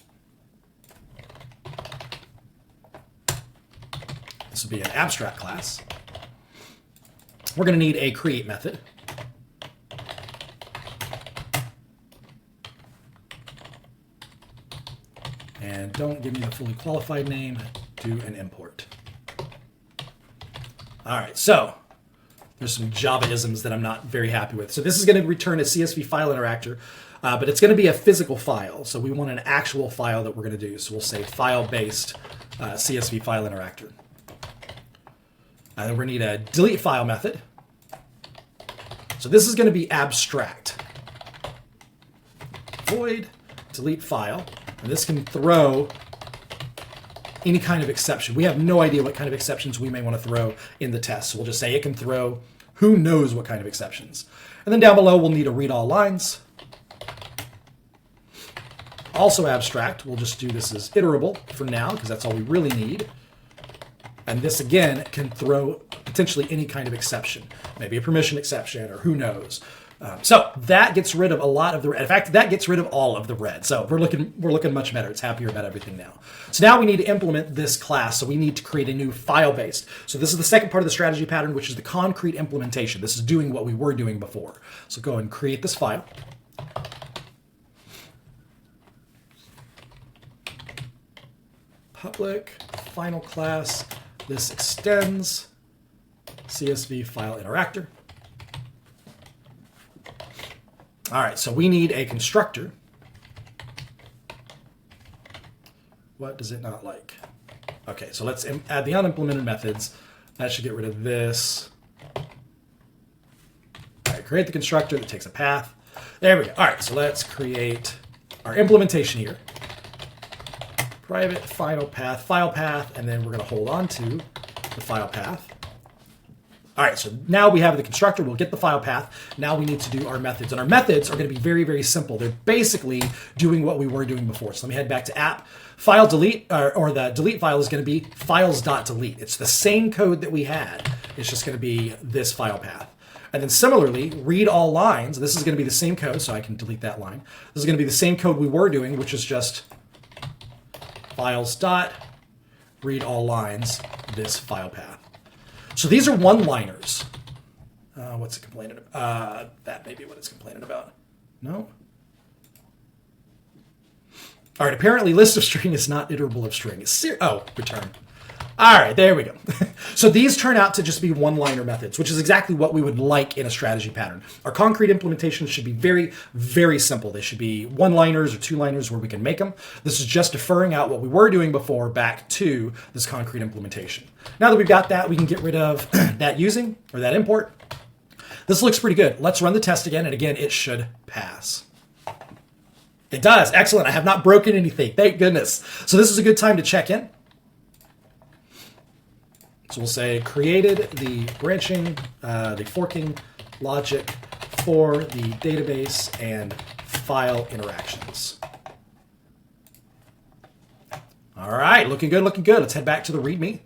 This will be an abstract class. We're going to need a create method. And don't give me a fully qualified name, do an import. All right, so there's some Java-isms that I'm not very happy with. So this is going to return a CSV file interactor, but it's going to be a physical file. So we want an actual file that we're going to do. So we'll say file-based CSV file interactor. And then we're going to need a delete file method. So this is going to be abstract. Void delete file. And this can throw any kind of exception. We have no idea what kind of exceptions we may want to throw in the test. So we'll just say it can throw who knows what kind of exceptions. And then down below, we'll need to read all lines. Also abstract. We'll just do this as iterable for now because that's all we really need. And this, again, can throw potentially any kind of exception. Maybe a permission exception or who knows. So that gets rid of a lot of the red. In fact, that gets rid of all of the red. So we're looking much better. It's happier about everything now. So now we need to implement this class. So we need to create a new file-based. So this is the second part of the strategy pattern, which is the concrete implementation. This is doing what we were doing before. So go ahead and create this file. Public final class. This extends CSV file interactor. All right, so we need a constructor. What does it not like? Okay, so let's add the unimplemented methods. That should get rid of this. All right, create the constructor that takes a path. There we go. All right, so let's create our implementation here. Private final path, file path, and then we're going to hold on to the file path. All right, so now we have the constructor. We'll get the file path. Now we need to do our methods. And our methods are going to be very, very simple. They're basically doing what we were doing before. So let me head back to app. File delete, or the delete file is going to be files.delete. It's the same code that we had. It's just going to be this file path. And then similarly, read all lines. This is going to be the same code, so I can delete that line. This is going to be the same code we were doing, which is just files.read all lines, this file path. So these are one-liners. What's it complaining about? That may be what it's complaining about. No? All right, apparently list of string is not iterable of string. It's return. All right, there we go. So these turn out to just be one-liner methods, which is exactly what we would like in a strategy pattern. Our concrete implementations should be very, very simple. They should be one-liners or two-liners where we can make them. This is just deferring out what we were doing before back to this concrete implementation. Now that we've got that, we can get rid of that using or that import. This looks pretty good. Let's run the test again, and again, it should pass. It does. Excellent. I have not broken anything. Thank goodness. So this is a good time to check in. So we'll say created the branching, the forking logic for the database and file interactions. All right, looking good, looking good. Let's head back to the README.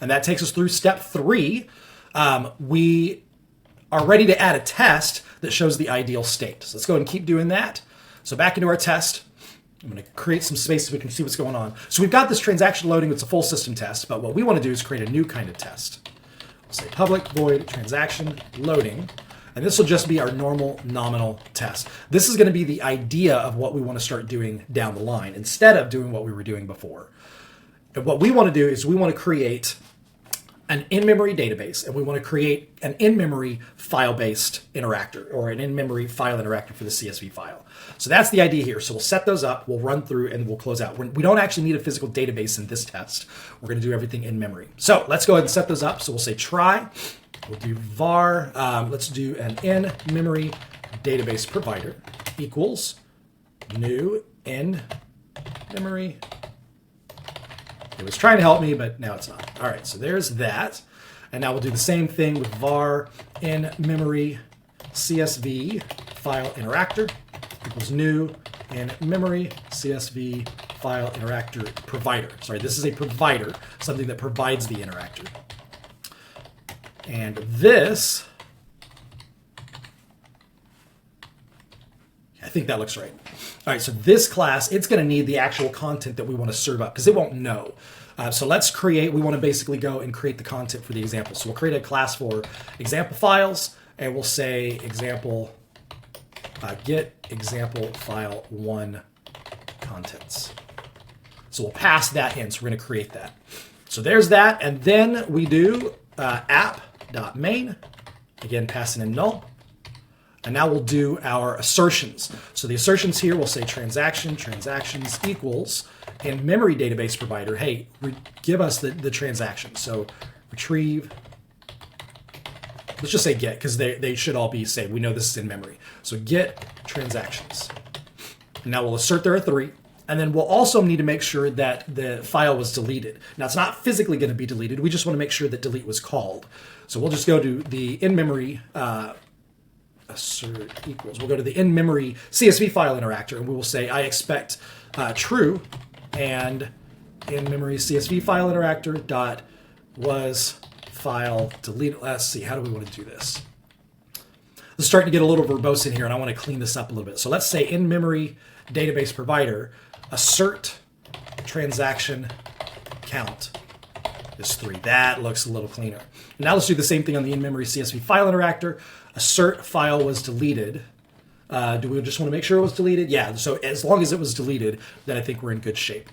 And that takes us through step 3. We are ready to add a test that shows the ideal state. So let's go ahead and keep doing that. So back into our test. I'm going to create some space so we can see what's going on. So we've got this transaction loading. It's a full system test, but what we want to do is create a new kind of test. We'll say public void transaction loading, and this will just be our normal nominal test. This is going to be the idea of what we want to start doing down the line instead of doing what we were doing before. And what we want to do is we want to create an in-memory database, and we want to create an in-memory file-based interactor, or an in-memory file interactor for the CSV file. So that's the idea here. So we'll set those up, we'll run through, and we'll close out. We don't actually need a physical database in this test. We're going to do everything in memory. So let's go ahead and set those up. So we'll say try. We'll do var. Let's do an in-memory database provider equals new in-memory. It was trying to help me, but now it's not. All right, so there's that. And now we'll do the same thing with var in-memory CSV file interactor equals new in-memory CSV file interactor provider. Sorry, this is a provider, something that provides the interactor. And this, I think that looks right. All right, so this class, it's going to need the actual content that we want to serve up because it won't know. So let's create, we want to basically go and create the content for the example. So we'll create a class for example files, and we'll say example, get example file 1 contents. So we'll pass that in, so we're going to create that. So there's that, and then we do app.main, again passing in null. And now we'll do our assertions. So the assertions here, we'll say transactions equals, and memory database provider, hey, give us the transaction. So retrieve, let's just say get, because they should all be saved. We know this is in memory. So get transactions. And now we'll assert there are 3. And then we'll also need to make sure that the file was deleted. Now it's not physically going to be deleted. We just want to make sure that delete was called. So we'll just go to the in-memory assert equals. We'll go to the in-memory CSV file interactor, and we will say I expect true, and in-memory CSV file interactor dot was file deleted. Let's see, how do we want to do this? It's starting to get a little verbose in here, and I want to clean this up a little bit. So let's say in-memory database provider assert transaction count is 3. That looks a little cleaner. Now let's do the same thing on the in-memory CSV file interactor. Assert file was deleted. Do we just want to make sure it was deleted? Yeah, so as long as it was deleted, then I think we're in good shape.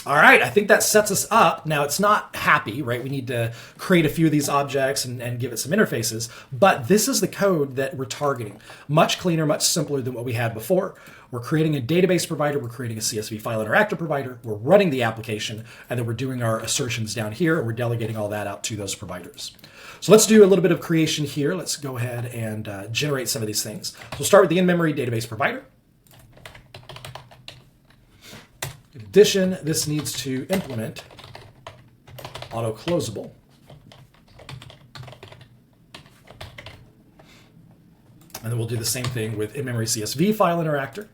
All right, I think that sets us up. Now, it's not happy, right? We need to create a few of these objects and give it some interfaces, but this is the code that we're targeting. Much cleaner, much simpler than what we had before. We're creating a database provider, we're creating a CSV file interactor provider, we're running the application, and then we're doing our assertions down here, and we're delegating all that out to those providers. So let's do a little bit of creation here. Let's go ahead and generate some of these things. So we'll start with the in-memory database provider. In addition, this needs to implement auto-closable. And then we'll do the same thing with in-memory CSV file interactor.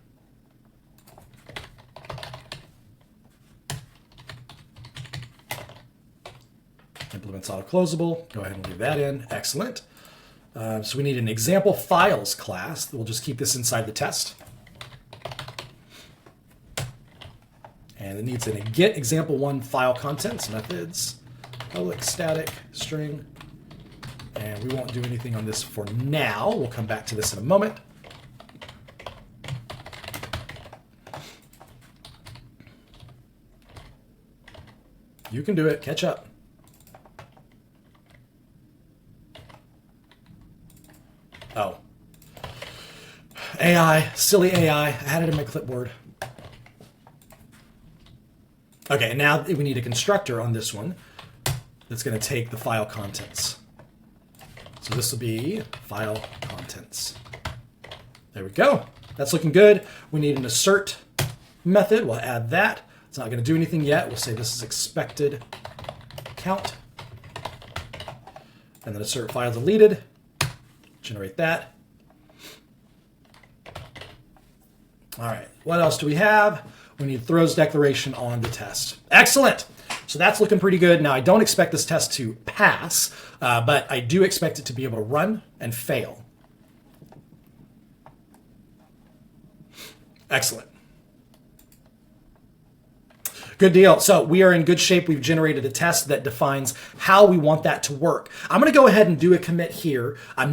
Implements auto-closable. Go ahead and leave that in. Excellent. So we need an example files class. We'll just keep this inside the test. And it needs a get example1 file contents methods, public static string. And we won't do anything on this for now. We'll come back to this in a moment. You can do it. Catch up. Oh. AI, silly AI. I had it in my clipboard. Okay, now we need a constructor on this one that's going to take the file contents. So this will be file contents. There we go. That's looking good. We need an assert method. We'll add that. It's not going to do anything yet. We'll say this is expected count. And then assert file deleted. Generate that. All right, what else do we have? We need throws declaration on the test. Excellent. So that's looking pretty good. Now, I don't expect this test to pass, but I do expect it to be able to run and fail. Excellent. Good deal. So we are in good shape. We've generated a test that defines how we want that to work. I'm going to go ahead and do a commit here. I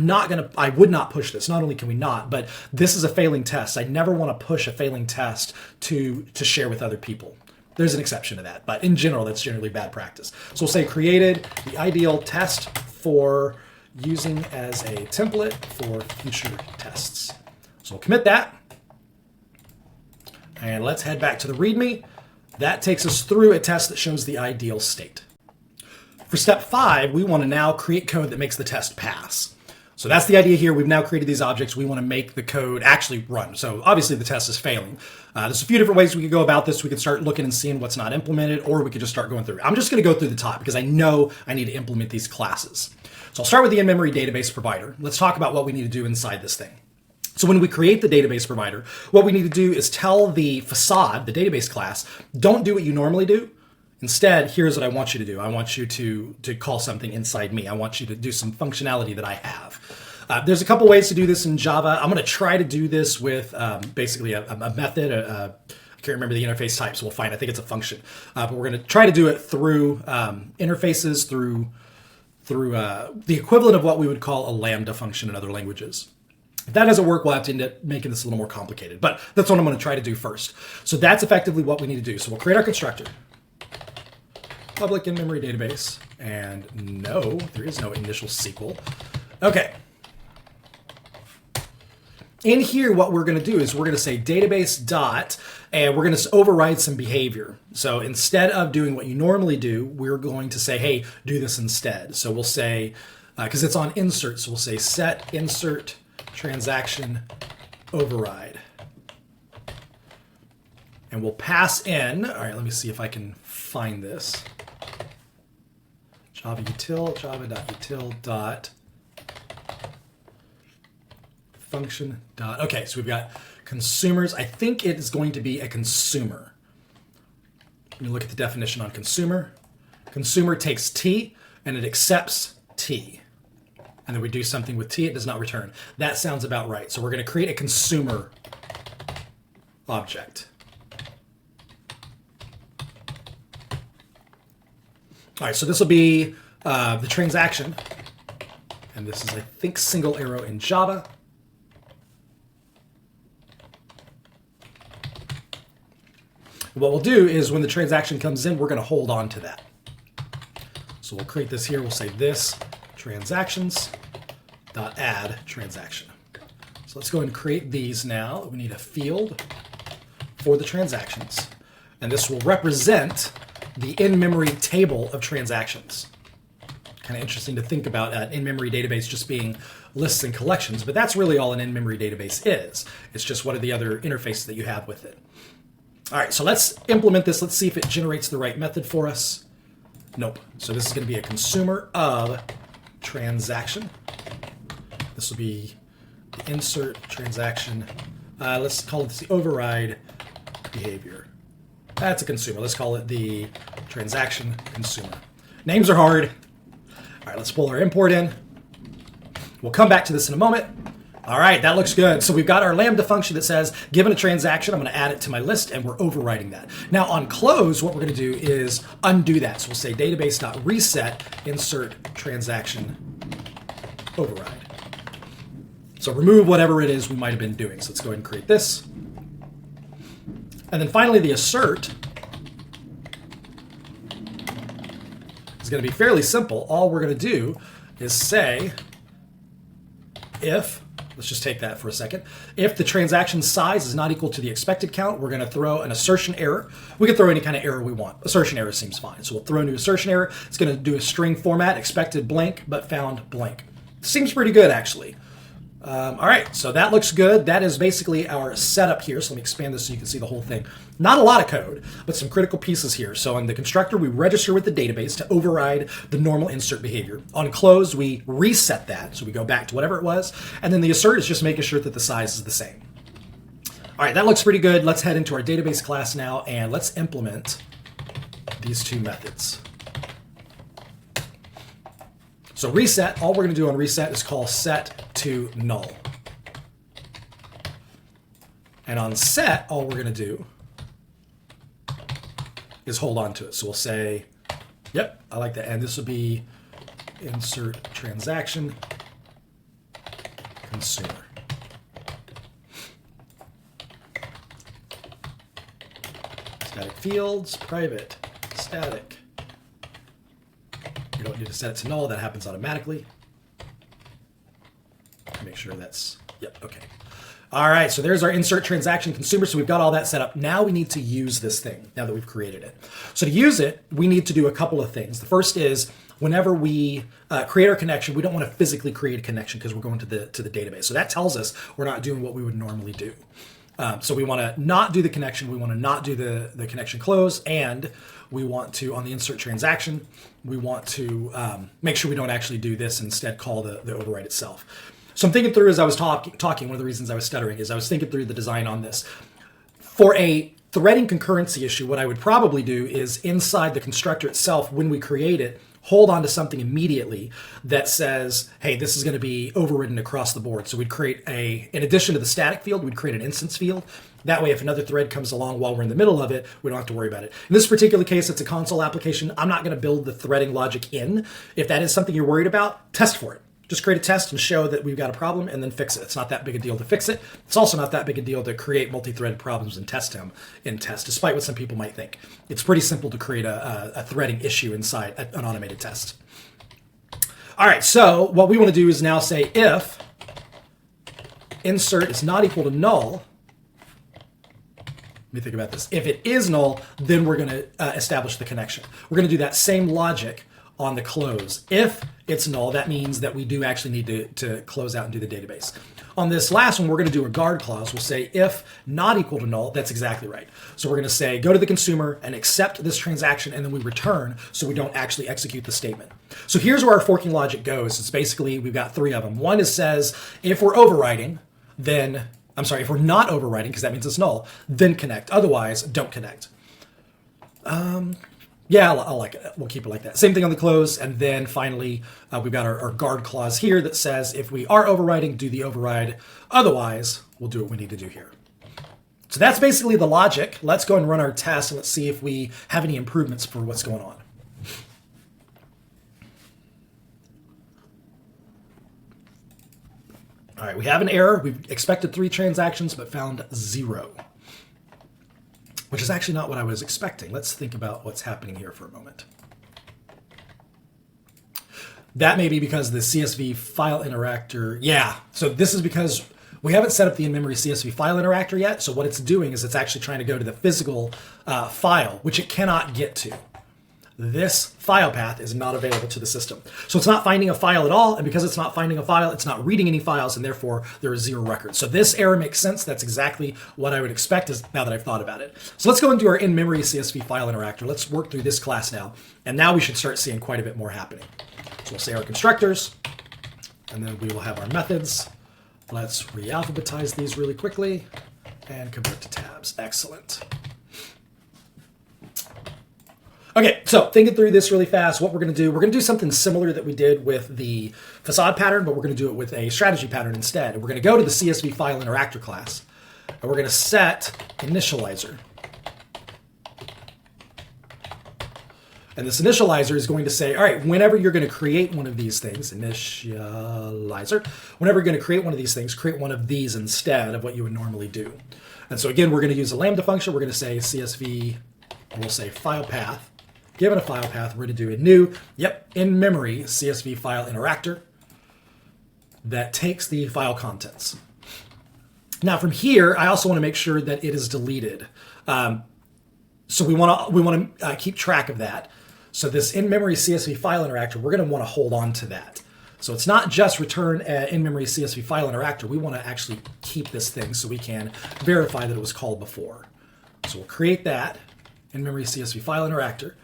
would not push this. Not only can we not, but this is a failing test. I never want to push a failing test to share with other people. There's an exception to that, but in general, that's generally bad practice. So we'll say created the ideal test for using as a template for future tests. So we'll commit that. And let's head back to the README. That takes us through a test that shows the ideal state. For step 5, we want to now create code that makes the test pass. So that's the idea here. We've now created these objects. We want to make the code actually run. So obviously the test is failing. There's a few different ways we could go about this. We could start looking and seeing what's not implemented, or we could just start going through. I'm just going to go through the top because I know I need to implement these classes. So I'll start with the in-memory database provider. Let's talk about what we need to do inside this thing. So when we create the database provider, what we need to do is tell the facade, the database class, don't do what you normally do. Instead, here's what I want you to do. I want you to call something inside me. I want you to do some functionality that I have. There's a couple ways to do this in Java. I'm going to try to do this with basically a method. I can't remember the interface type, so we'll find. I think it's a function. But we're going to try to do it through interfaces, through the equivalent of what we would call a Lambda function in other languages. If that doesn't work, we'll have to end up making this a little more complicated. But that's what I'm going to try to do first. So that's effectively what we need to do. So we'll create our constructor. Public in-memory database. And no, there is no initial SQL. Okay. In here, what we're going to do is we're going to say database dot, and we're going to override some behavior. So instead of doing what you normally do, we're going to say, hey, do this instead. So we'll say, because it's on insert, so we'll say set insert transaction override. And we'll pass in, all right, let me see if I can find this. java.util dot function dot, okay, so we've got consumers. I think it is going to be a consumer. Let me look at the definition on consumer. Consumer takes T and it accepts T. And then we do something with T, it does not return. That sounds about right. So we're going to create a consumer object. All right, so this will be the transaction. And this is, I think, single arrow in Java. What we'll do is when the transaction comes in, we're going to hold on to that. So we'll create this here. We'll say this transactions dot add transaction. So let's go ahead and create these now. We need a field for the transactions. And this will represent the in-memory table of transactions. Kind of interesting to think about an in-memory database just being lists and collections, but that's really all an in-memory database is. It's just what are the other interfaces that you have with it. All right, so let's implement this. Let's see if it generates the right method for us. Nope. So this is going to be a consumer of transaction. This will be the insert transaction. Let's call it the override behavior. That's a consumer. Let's call it the transaction consumer. Names are hard. All right, let's pull our import in. We'll come back to this in a moment. All right, that looks good. So we've got our Lambda function that says, given a transaction, I'm going to add it to my list, and we're overriding that. Now on close, what we're going to do is undo that. So we'll say database.reset insert transaction override. So remove whatever it is we might have been doing. So let's go ahead and create this. And then finally, the assert is going to be fairly simple. All we're going to do is say if, let's just take that for a second. If the transaction size is not equal to the expected count, we're going to throw an assertion error. We can throw any kind of error we want. Assertion error seems fine. So we'll throw a new assertion error. It's going to do a string format, expected blank, but found blank. Seems pretty good, actually. All right, so that looks good. That is basically our setup here. So let me expand this so you can see the whole thing. Not a lot of code, but some critical pieces here. So in the constructor, we register with the database to override the normal insert behavior. On close, we reset that. So we go back to whatever it was. And then the assert is just making sure that the size is the same. All right, that looks pretty good. Let's head into our database class now, and let's implement these two methods. So reset, all we're going to do on reset is call set to null. And on set, all we're going to do is hold on to it. So we'll say, yep, I like that. And this will be insert transaction consumer. Static fields, private, static. You don't need to set it to null. That happens automatically. Make sure that's, yep, okay. All right, so there's our insert transaction consumer. So we've got all that set up. Now we need to use this thing now that we've created it. So to use it, we need to do a couple of things. The first is whenever we create our connection, we don't want to physically create a connection because we're going to the database. So that tells us we're not doing what we would normally do. So we want to not do the connection. We want to not do the connection close. And we want to, on the insert transaction, we want to make sure we don't actually do this and instead call the override itself. So I'm thinking through as I was talking, one of the reasons I was stuttering is I was thinking through the design on this. For a threading concurrency issue, what I would probably do is inside the constructor itself, when we create it, hold on to something immediately that says, hey, this is going to be overridden across the board. So we'd create in addition to the static field, we'd create an instance field. That way, if another thread comes along while we're in the middle of it, we don't have to worry about it. In this particular case, it's a console application. I'm not going to build the threading logic in. If that is something you're worried about, test for it. Just create a test and show that we've got a problem and then fix it. It's not that big a deal to fix it. It's also not that big a deal to create multi-threaded problems and test them in test, despite what some people might think. It's pretty simple to create a threading issue inside an automated test. All right, so what we want to do is now say if insert is not equal to null. Let me think about this. If it is null, then we're going to establish the connection. We're going to do that same logic on the close. If it's null, that means that we do actually need to close out and do the database. On this last one, we're going to do a guard clause. We'll say if not equal to null, that's exactly right. So we're going to say go to the consumer and accept this transaction, and then we return so we don't actually execute the statement. So here's where our forking logic goes. It's basically, we've got three of them. One is says if we're overriding, then, I'm sorry, if we're not overriding, because that means it's null, then connect. Otherwise, don't connect. Yeah, I'll like it. We'll keep it like that. Same thing on the close. And then finally, we've got our guard clause here that says if we are overriding, do the override. Otherwise, we'll do what we need to do here. So that's basically the logic. Let's go and run our test and let's see if we have any improvements for what's going on. All right, we have an error. We've expected 3 transactions, but found 0. Which is actually not what I was expecting. Let's think about what's happening here for a moment. That may be because the CSV file interactor, yeah. So this is because we haven't set up the in-memory CSV file interactor yet. So what it's doing is it's actually trying to go to the physical file, which it cannot get to. This file path is not available to the system. So it's not finding a file at all, and because it's not finding a file, it's not reading any files, and therefore there is 0 records. So this error makes sense. That's exactly what I would expect now that I've thought about it. So let's go into our in-memory CSV file interactor. Let's work through this class now, and now we should start seeing quite a bit more happening. So we'll say our constructors, and then we will have our methods. Let's re-alphabetize these really quickly and convert to tabs. Excellent. Okay, so thinking through this really fast, what we're going to do something similar that we did with the facade pattern, but we're going to do it with a strategy pattern instead. And we're going to go to the CSV file interactor class, and we're going to set initializer. And this initializer is going to say, all right, whenever you're going to create one of these things, initializer, whenever you're going to create one of these things, create one of these instead of what you would normally do. And so again, we're going to use a lambda function. We're going to say CSV, and we'll say file path. Given a file path, we're going to do a new, in-memory CSV file interactor that takes the file contents. Now from here, I also want to make sure that it is deleted. So we want to keep track of that. So this in-memory CSV file interactor, we're going to want to hold on to that. So it's not just return in-memory CSV file interactor. We want to actually keep this thing so we can verify that it was called before. So we'll create that in-memory CSV file interactor.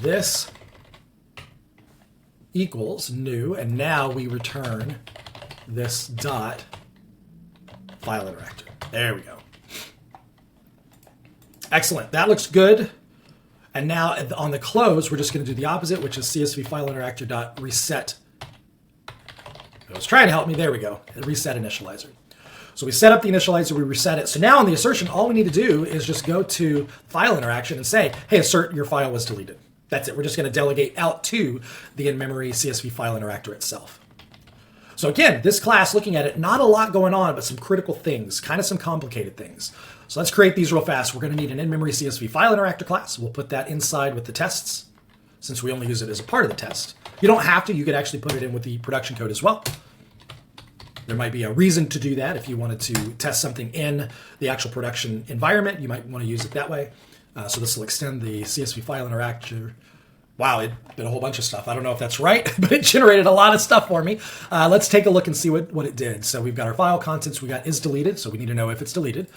This equals new, and now we return this dot file interactor. There we go. Excellent. That looks good. And now on the close, we're just going to do the opposite, which is CSV file interactor dot reset. It was trying to help me. There we go. Reset initializer. So we set up the initializer, we reset it. So now in the assertion, all we need to do is just go to file interaction and say, hey, assert your file was deleted. That's it. We're just going to delegate out to the in-memory CSV file interactor itself. So again, this class, looking at it, not a lot going on, but some critical things, kind of some complicated things. So let's create these real fast. We're going to need an in-memory CSV file interactor class. We'll put that inside with the tests, since we only use it as a part of the test. You don't have to. You could actually put it in with the production code as well. There might be a reason to do that. If you wanted to test something in the actual production environment, you might want to use it that way. So this will extend the CSV file interactor. Wow, it did a whole bunch of stuff. I don't know if that's right, but it generated a lot of stuff for me. Let's take a look and see what it did. So we've got our file contents. We got is deleted, so we need to know if it's deleted.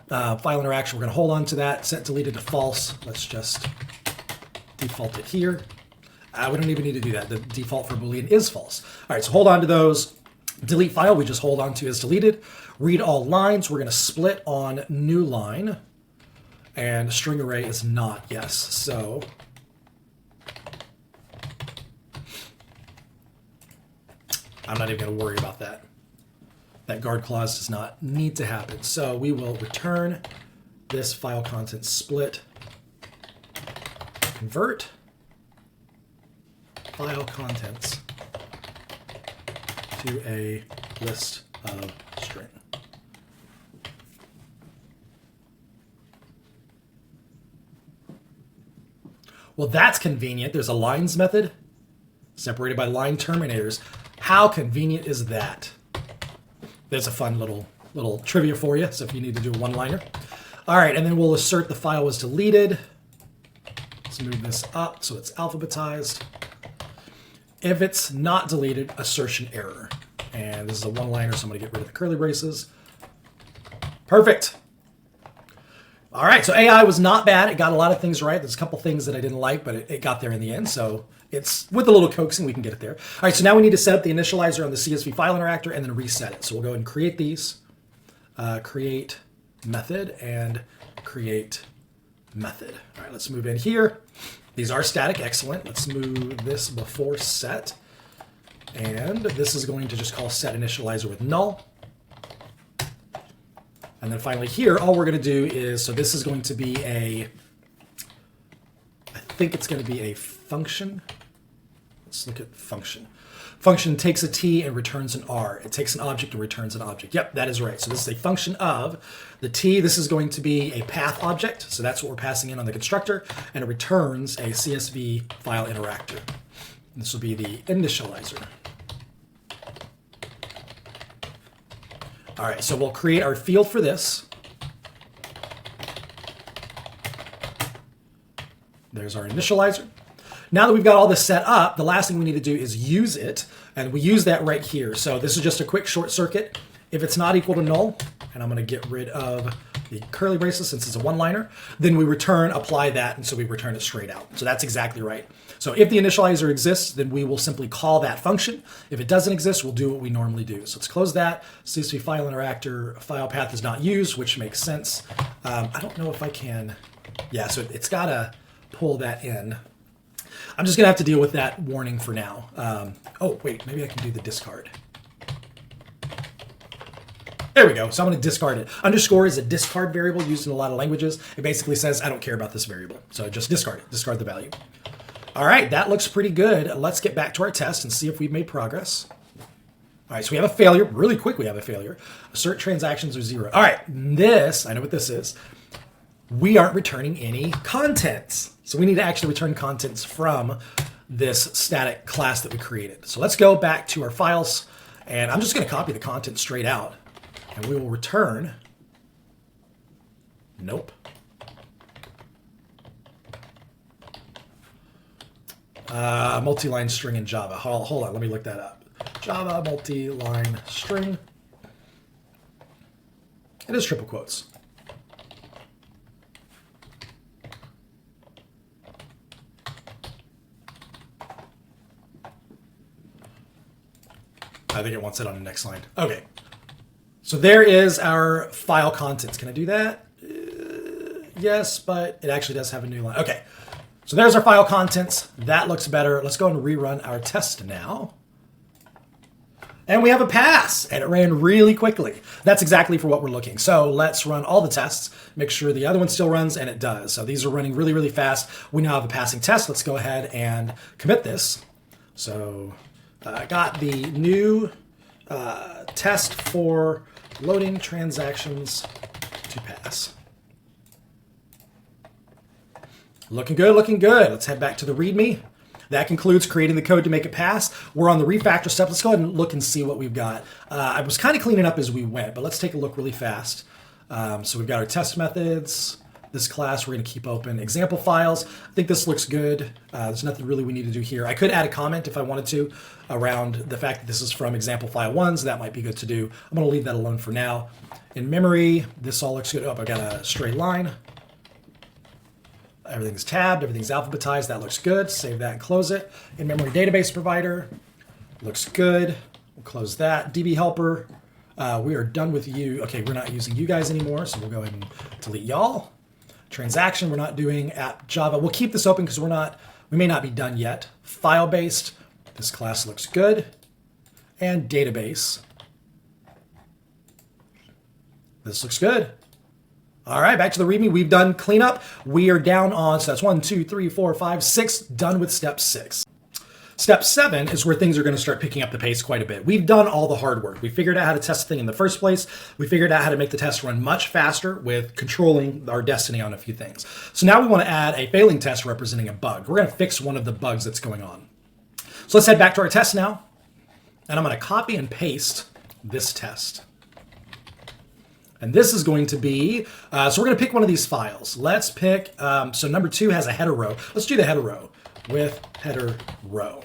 File interaction, we're going to hold on to that. Set deleted to false. Let's just default it here. We don't even need to do that. The default for Boolean is false. All right, so hold on to those. Delete file, we just hold on to is deleted. Read all lines, we're going to split on new line. And string array is not, yes. So I'm not even going to worry about that. That guard clause does not need to happen. So we will return this file content split, convert file contents to a list of string. Well, that's convenient. There's a lines method separated by line terminators. How convenient is that? There's a fun little trivia for you, so if you need to do a one-liner. All right, and then we'll assert the file was deleted. Let's move this up so it's alphabetized. If it's not deleted, assertion error. And this is a one-liner, so I'm going to get rid of the curly braces. Perfect. All right, so AI was not bad. It got a lot of things right. There's a couple things that I didn't like, but it got there in the end. So it's with a little coaxing, we can get it there. All right, so now we need to set up the initializer on the CSV file interactor and then reset it. So we'll go ahead and create these. Create method and create method. All right, let's move in here. These are static, excellent. Let's move this before set. And this is going to just call set initializer with null. And then finally here, all we're going to do is, so this is going to be I think it's going to be a function. Let's look at function. Function takes a T and returns an R. It takes an object and returns an object. Yep, that is right. So this is a function of the T. This is going to be a path object. So that's what we're passing in on the constructor. And it returns a CSV file interactor. This will be the initializer. All right, so we'll create our field for this. There's our initializer. Now that we've got all this set up, the last thing we need to do is use it, and we use that right here. So this is just a quick short circuit. If it's not equal to null, and I'm going to get rid of the curly braces since it's a one-liner, then we return, apply that, and so we return it straight out. So that's exactly right. So if the initializer exists, then we will simply call that function. If it doesn't exist, we'll do what we normally do. So let's close that. CSV file interactor file path is not used, which makes sense. I don't know if I can. Yeah, so it's got to pull that in. I'm just going to have to deal with that warning for now. Oh, wait, maybe I can do the discard. There we go. So I'm going to discard it. Underscore is a discard variable used in a lot of languages. It basically says, I don't care about this variable. So just discard it. Discard the value. All right, that looks pretty good. Let's get back to our test and see if we've made progress. All right, so we have a failure. Really quick, we have a failure. Assert transactions are 0. All right, this, I know what this is. We aren't returning any contents. So we need to actually return contents from this static class that we created. So let's go back to our files, and I'm just going to copy the content straight out, and we will return. Nope. Multi-line string in Java. Hold on, let me look that up. Java multi-line string. It is triple quotes. I think it wants it on the next line. Okay. So there is our file contents. Can I do that? Yes, but it actually does have a new line. Okay. So there's our file contents. That looks better. Let's go and rerun our test now. And we have a pass, and it ran really quickly. That's exactly for what we're looking. So let's run all the tests, make sure the other one still runs, and it does. So these are running really, really fast. We now have a passing test. Let's go ahead and commit this. So I got the new test for loading transactions to pass. Looking good, looking good. Let's head back to the README. That concludes creating the code to make it pass. We're on the refactor step. Let's go ahead and look and see what we've got. I was kind of cleaning up as we went, but let's take a look really fast. So we've got our test methods. This class we're going to keep open. Example files. I think this looks good. There's nothing really we need to do here. I could add a comment if I wanted to around the fact that this is from example file 1, so that might be good to do. I'm going to leave that alone for now. In memory, this all looks good. Oh, I got a straight line. Everything's tabbed, everything's alphabetized, that looks good. Save that and close it. In-memory database provider, looks good. We'll close that. DB helper, we are done with you. Okay, we're not using you guys anymore, so we'll go ahead and delete y'all. Transaction, we're not doing app Java. We'll keep this open because we may not be done yet. File-based, this class looks good. And database, this looks good. All right, back to the README. We've done cleanup. We are down on, so that's 1, 2, 3, 4, 5, 6, done with step 6. Step 7 is where things are going to start picking up the pace quite a bit. We've done all the hard work. We figured out how to test the thing in the first place. We figured out how to make the test run much faster with controlling our destiny on a few things. So now we want to add a failing test representing a bug. We're going to fix one of the bugs that's going on. So let's head back to our test now. And I'm going to copy and paste this test. And this is going to be, so we're going to pick one of these files. Let's pick, so number 2 has a header row. Let's do the header row with header row.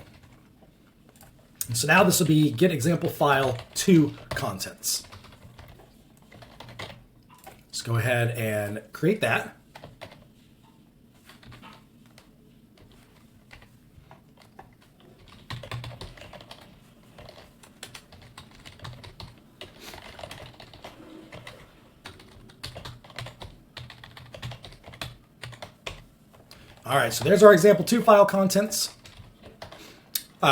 And so now this will be get example file 2 contents. Let's go ahead and create that. All right, so there's our example 2 file contents.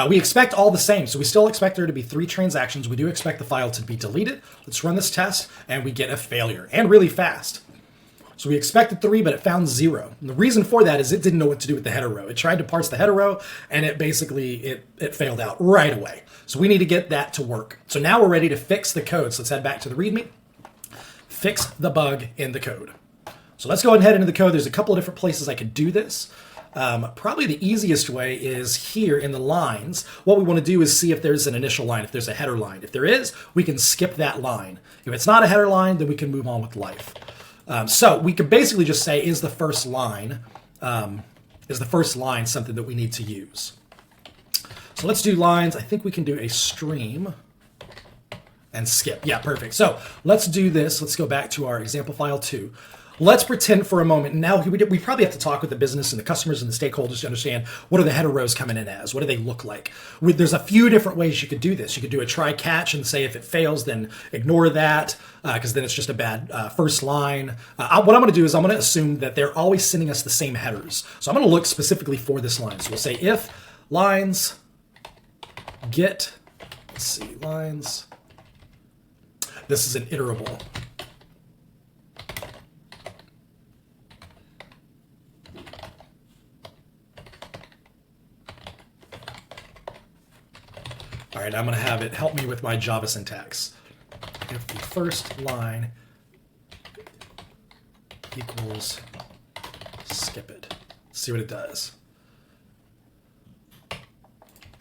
We expect all the same, so we still expect there to be 3 transactions. We do expect the file to be deleted. Let's run this test, and we get a failure, and really fast. So we expected 3, but it found 0. And the reason for that is it didn't know what to do with the header row. It tried to parse the header row, and it basically, it failed out right away. So we need to get that to work. So now we're ready to fix the code. So let's head back to the README. Fix the bug in the code. So let's go ahead and head into the code. There's a couple of different places I could do this. Probably the easiest way is here in the lines. What we want to do is see if there's an initial line, if there's a header line. If there is, we can skip that line. If it's not a header line, then we can move on with life. So we could basically just say, is the first line something that we need to use? So let's do lines. I think we can do a stream and skip. Yeah, perfect. So let's do this. Let's go back to our example file 2. Let's pretend for a moment. Now we probably have to talk with the business and the customers and the stakeholders to understand what are the header rows coming in as? What do they look like? There's a few different ways you could do this. You could do a try catch and say if it fails, then ignore that because then it's just a bad first line. What I'm going to do is I'm going to assume that they're always sending us the same headers. So I'm going to look specifically for this line. So we'll say if lines get, let's see, lines. This is an iterable. All right, I'm going to have it help me with my Java syntax. If the first line equals skip it. See what it does.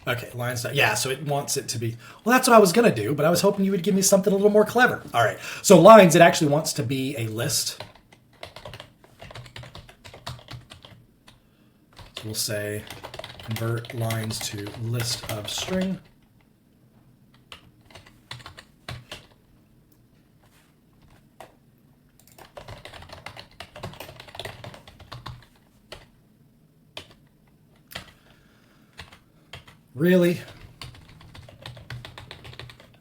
Okay, lines. Yeah, so it wants it to be, well, that's what I was going to do, but I was hoping you would give me something a little more clever. All right, so lines, it actually wants to be a list. So we'll say convert lines to list of string. Really?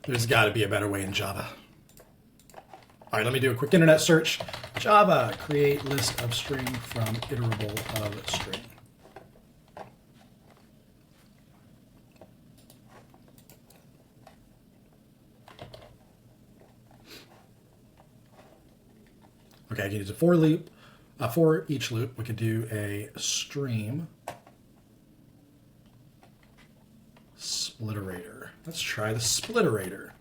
There's got to be a better way in Java. All right, let me do a quick internet search. Java, create list of string from iterable of string. Okay, I can use a for loop. For each loop, we could do a stream splitterator. Let's try the splitterator.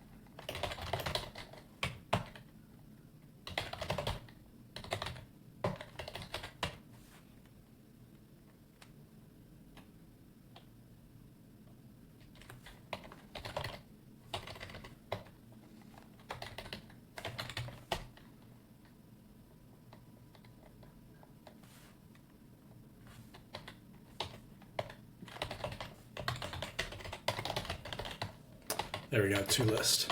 There we go, toList.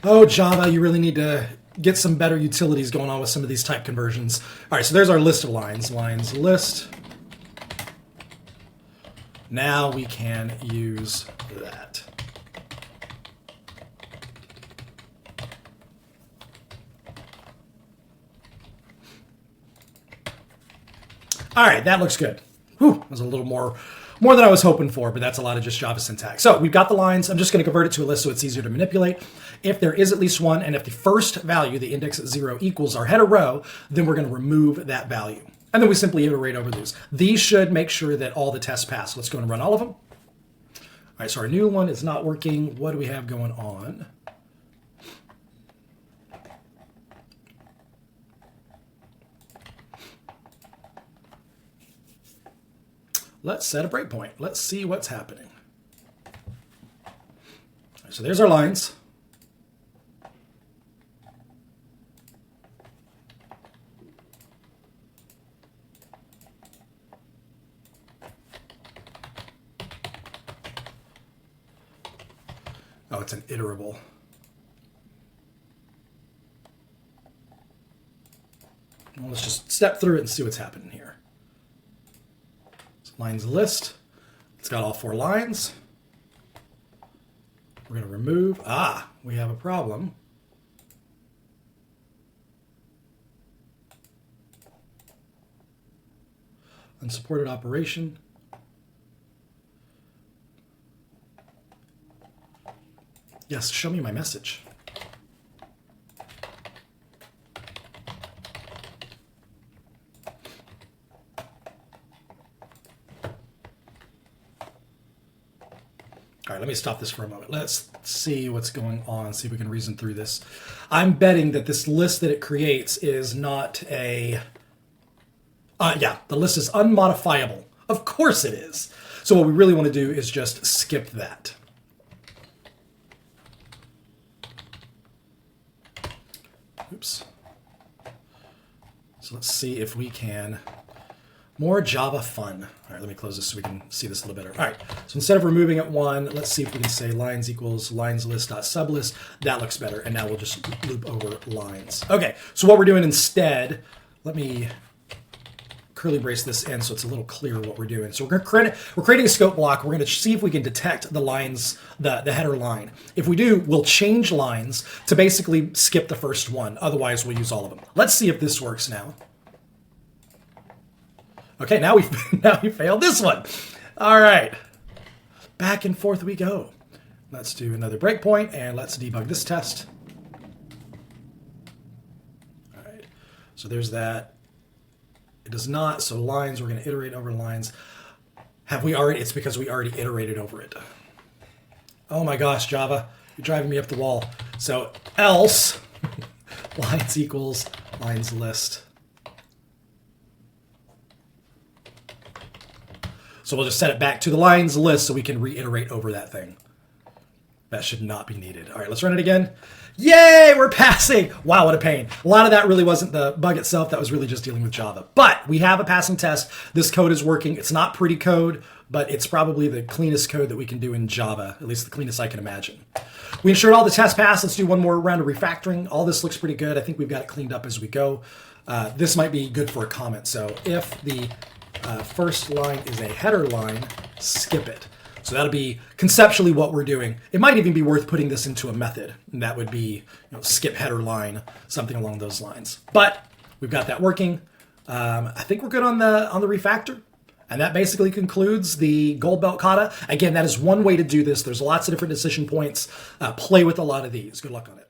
Oh, Java, you really need to get some better utilities going on with some of these type conversions. All right, so there's our list of lines. Lines list. Now we can use that. All right, that looks good. Whew, that was a little more than I was hoping for, but that's a lot of just Java syntax. So we've got the lines. I'm just going to convert it to a list so it's easier to manipulate. If there is at least one, and if the first value, the index at 0, equals our header row, then we're going to remove that value. And then we simply iterate over these. These should make sure that all the tests pass. Let's go and run all of them. All right, so our new one is not working. What do we have going on? Let's set a breakpoint. Let's see what's happening. So there's our lines. Oh, it's an iterable. Well, let's just step through it and see what's happening here. Lines list. It's got all 4 lines. We're going to remove. We have a problem. Unsupported operation. Yes, show me my message. All right, let me stop this for a moment. Let's see what's going on, see if we can reason through this. I'm betting that this list that it creates is not a... the list is unmodifiable. Of course it is. So what we really want to do is just skip that. Oops. So let's see if we can... More Java fun. All right, let me close this so we can see this a little better. All right, so instead of removing it 1, let's see if we can say lines equals lines list.sublist. That looks better, and now we'll just loop over lines. Okay, so what we're doing instead, let me curly brace this in so it's a little clearer what we're doing. So we're creating a scope block. We're going to see if we can detect the lines, the header line. If we do, we'll change lines to basically skip the first one. Otherwise, we'll use all of them. Let's see if this works now. Okay, now we failed this one. All right, back and forth we go. Let's do another breakpoint and let's debug this test. All right, so there's that. It does not, so lines, we're going to iterate over lines. Have we already? It's because we already iterated over it. Oh my gosh, Java, you're driving me up the wall. So else lines equals lines list. So we'll just set it back to the lines list so we can reiterate over that thing. That should not be needed. All right, let's run it again. Yay, we're passing. Wow, what a pain. A lot of that really wasn't the bug itself. That was really just dealing with Java. But we have a passing test. This code is working. It's not pretty code, but it's probably the cleanest code that we can do in Java, at least the cleanest I can imagine. We ensured all the tests passed. Let's do one more round of refactoring. All this looks pretty good. I think we've got it cleaned up as we go. This might be good for a comment. So if the first line is a header line, skip it. So that'll be conceptually what we're doing. It might even be worth putting this into a method, and that would be skip header line, something along those lines. But we've got that working. I think we're good on the refactor. And that basically concludes the Gold Belt Kata. Again, that is one way to do this. There's lots of different decision points. Play with a lot of these. Good luck on it.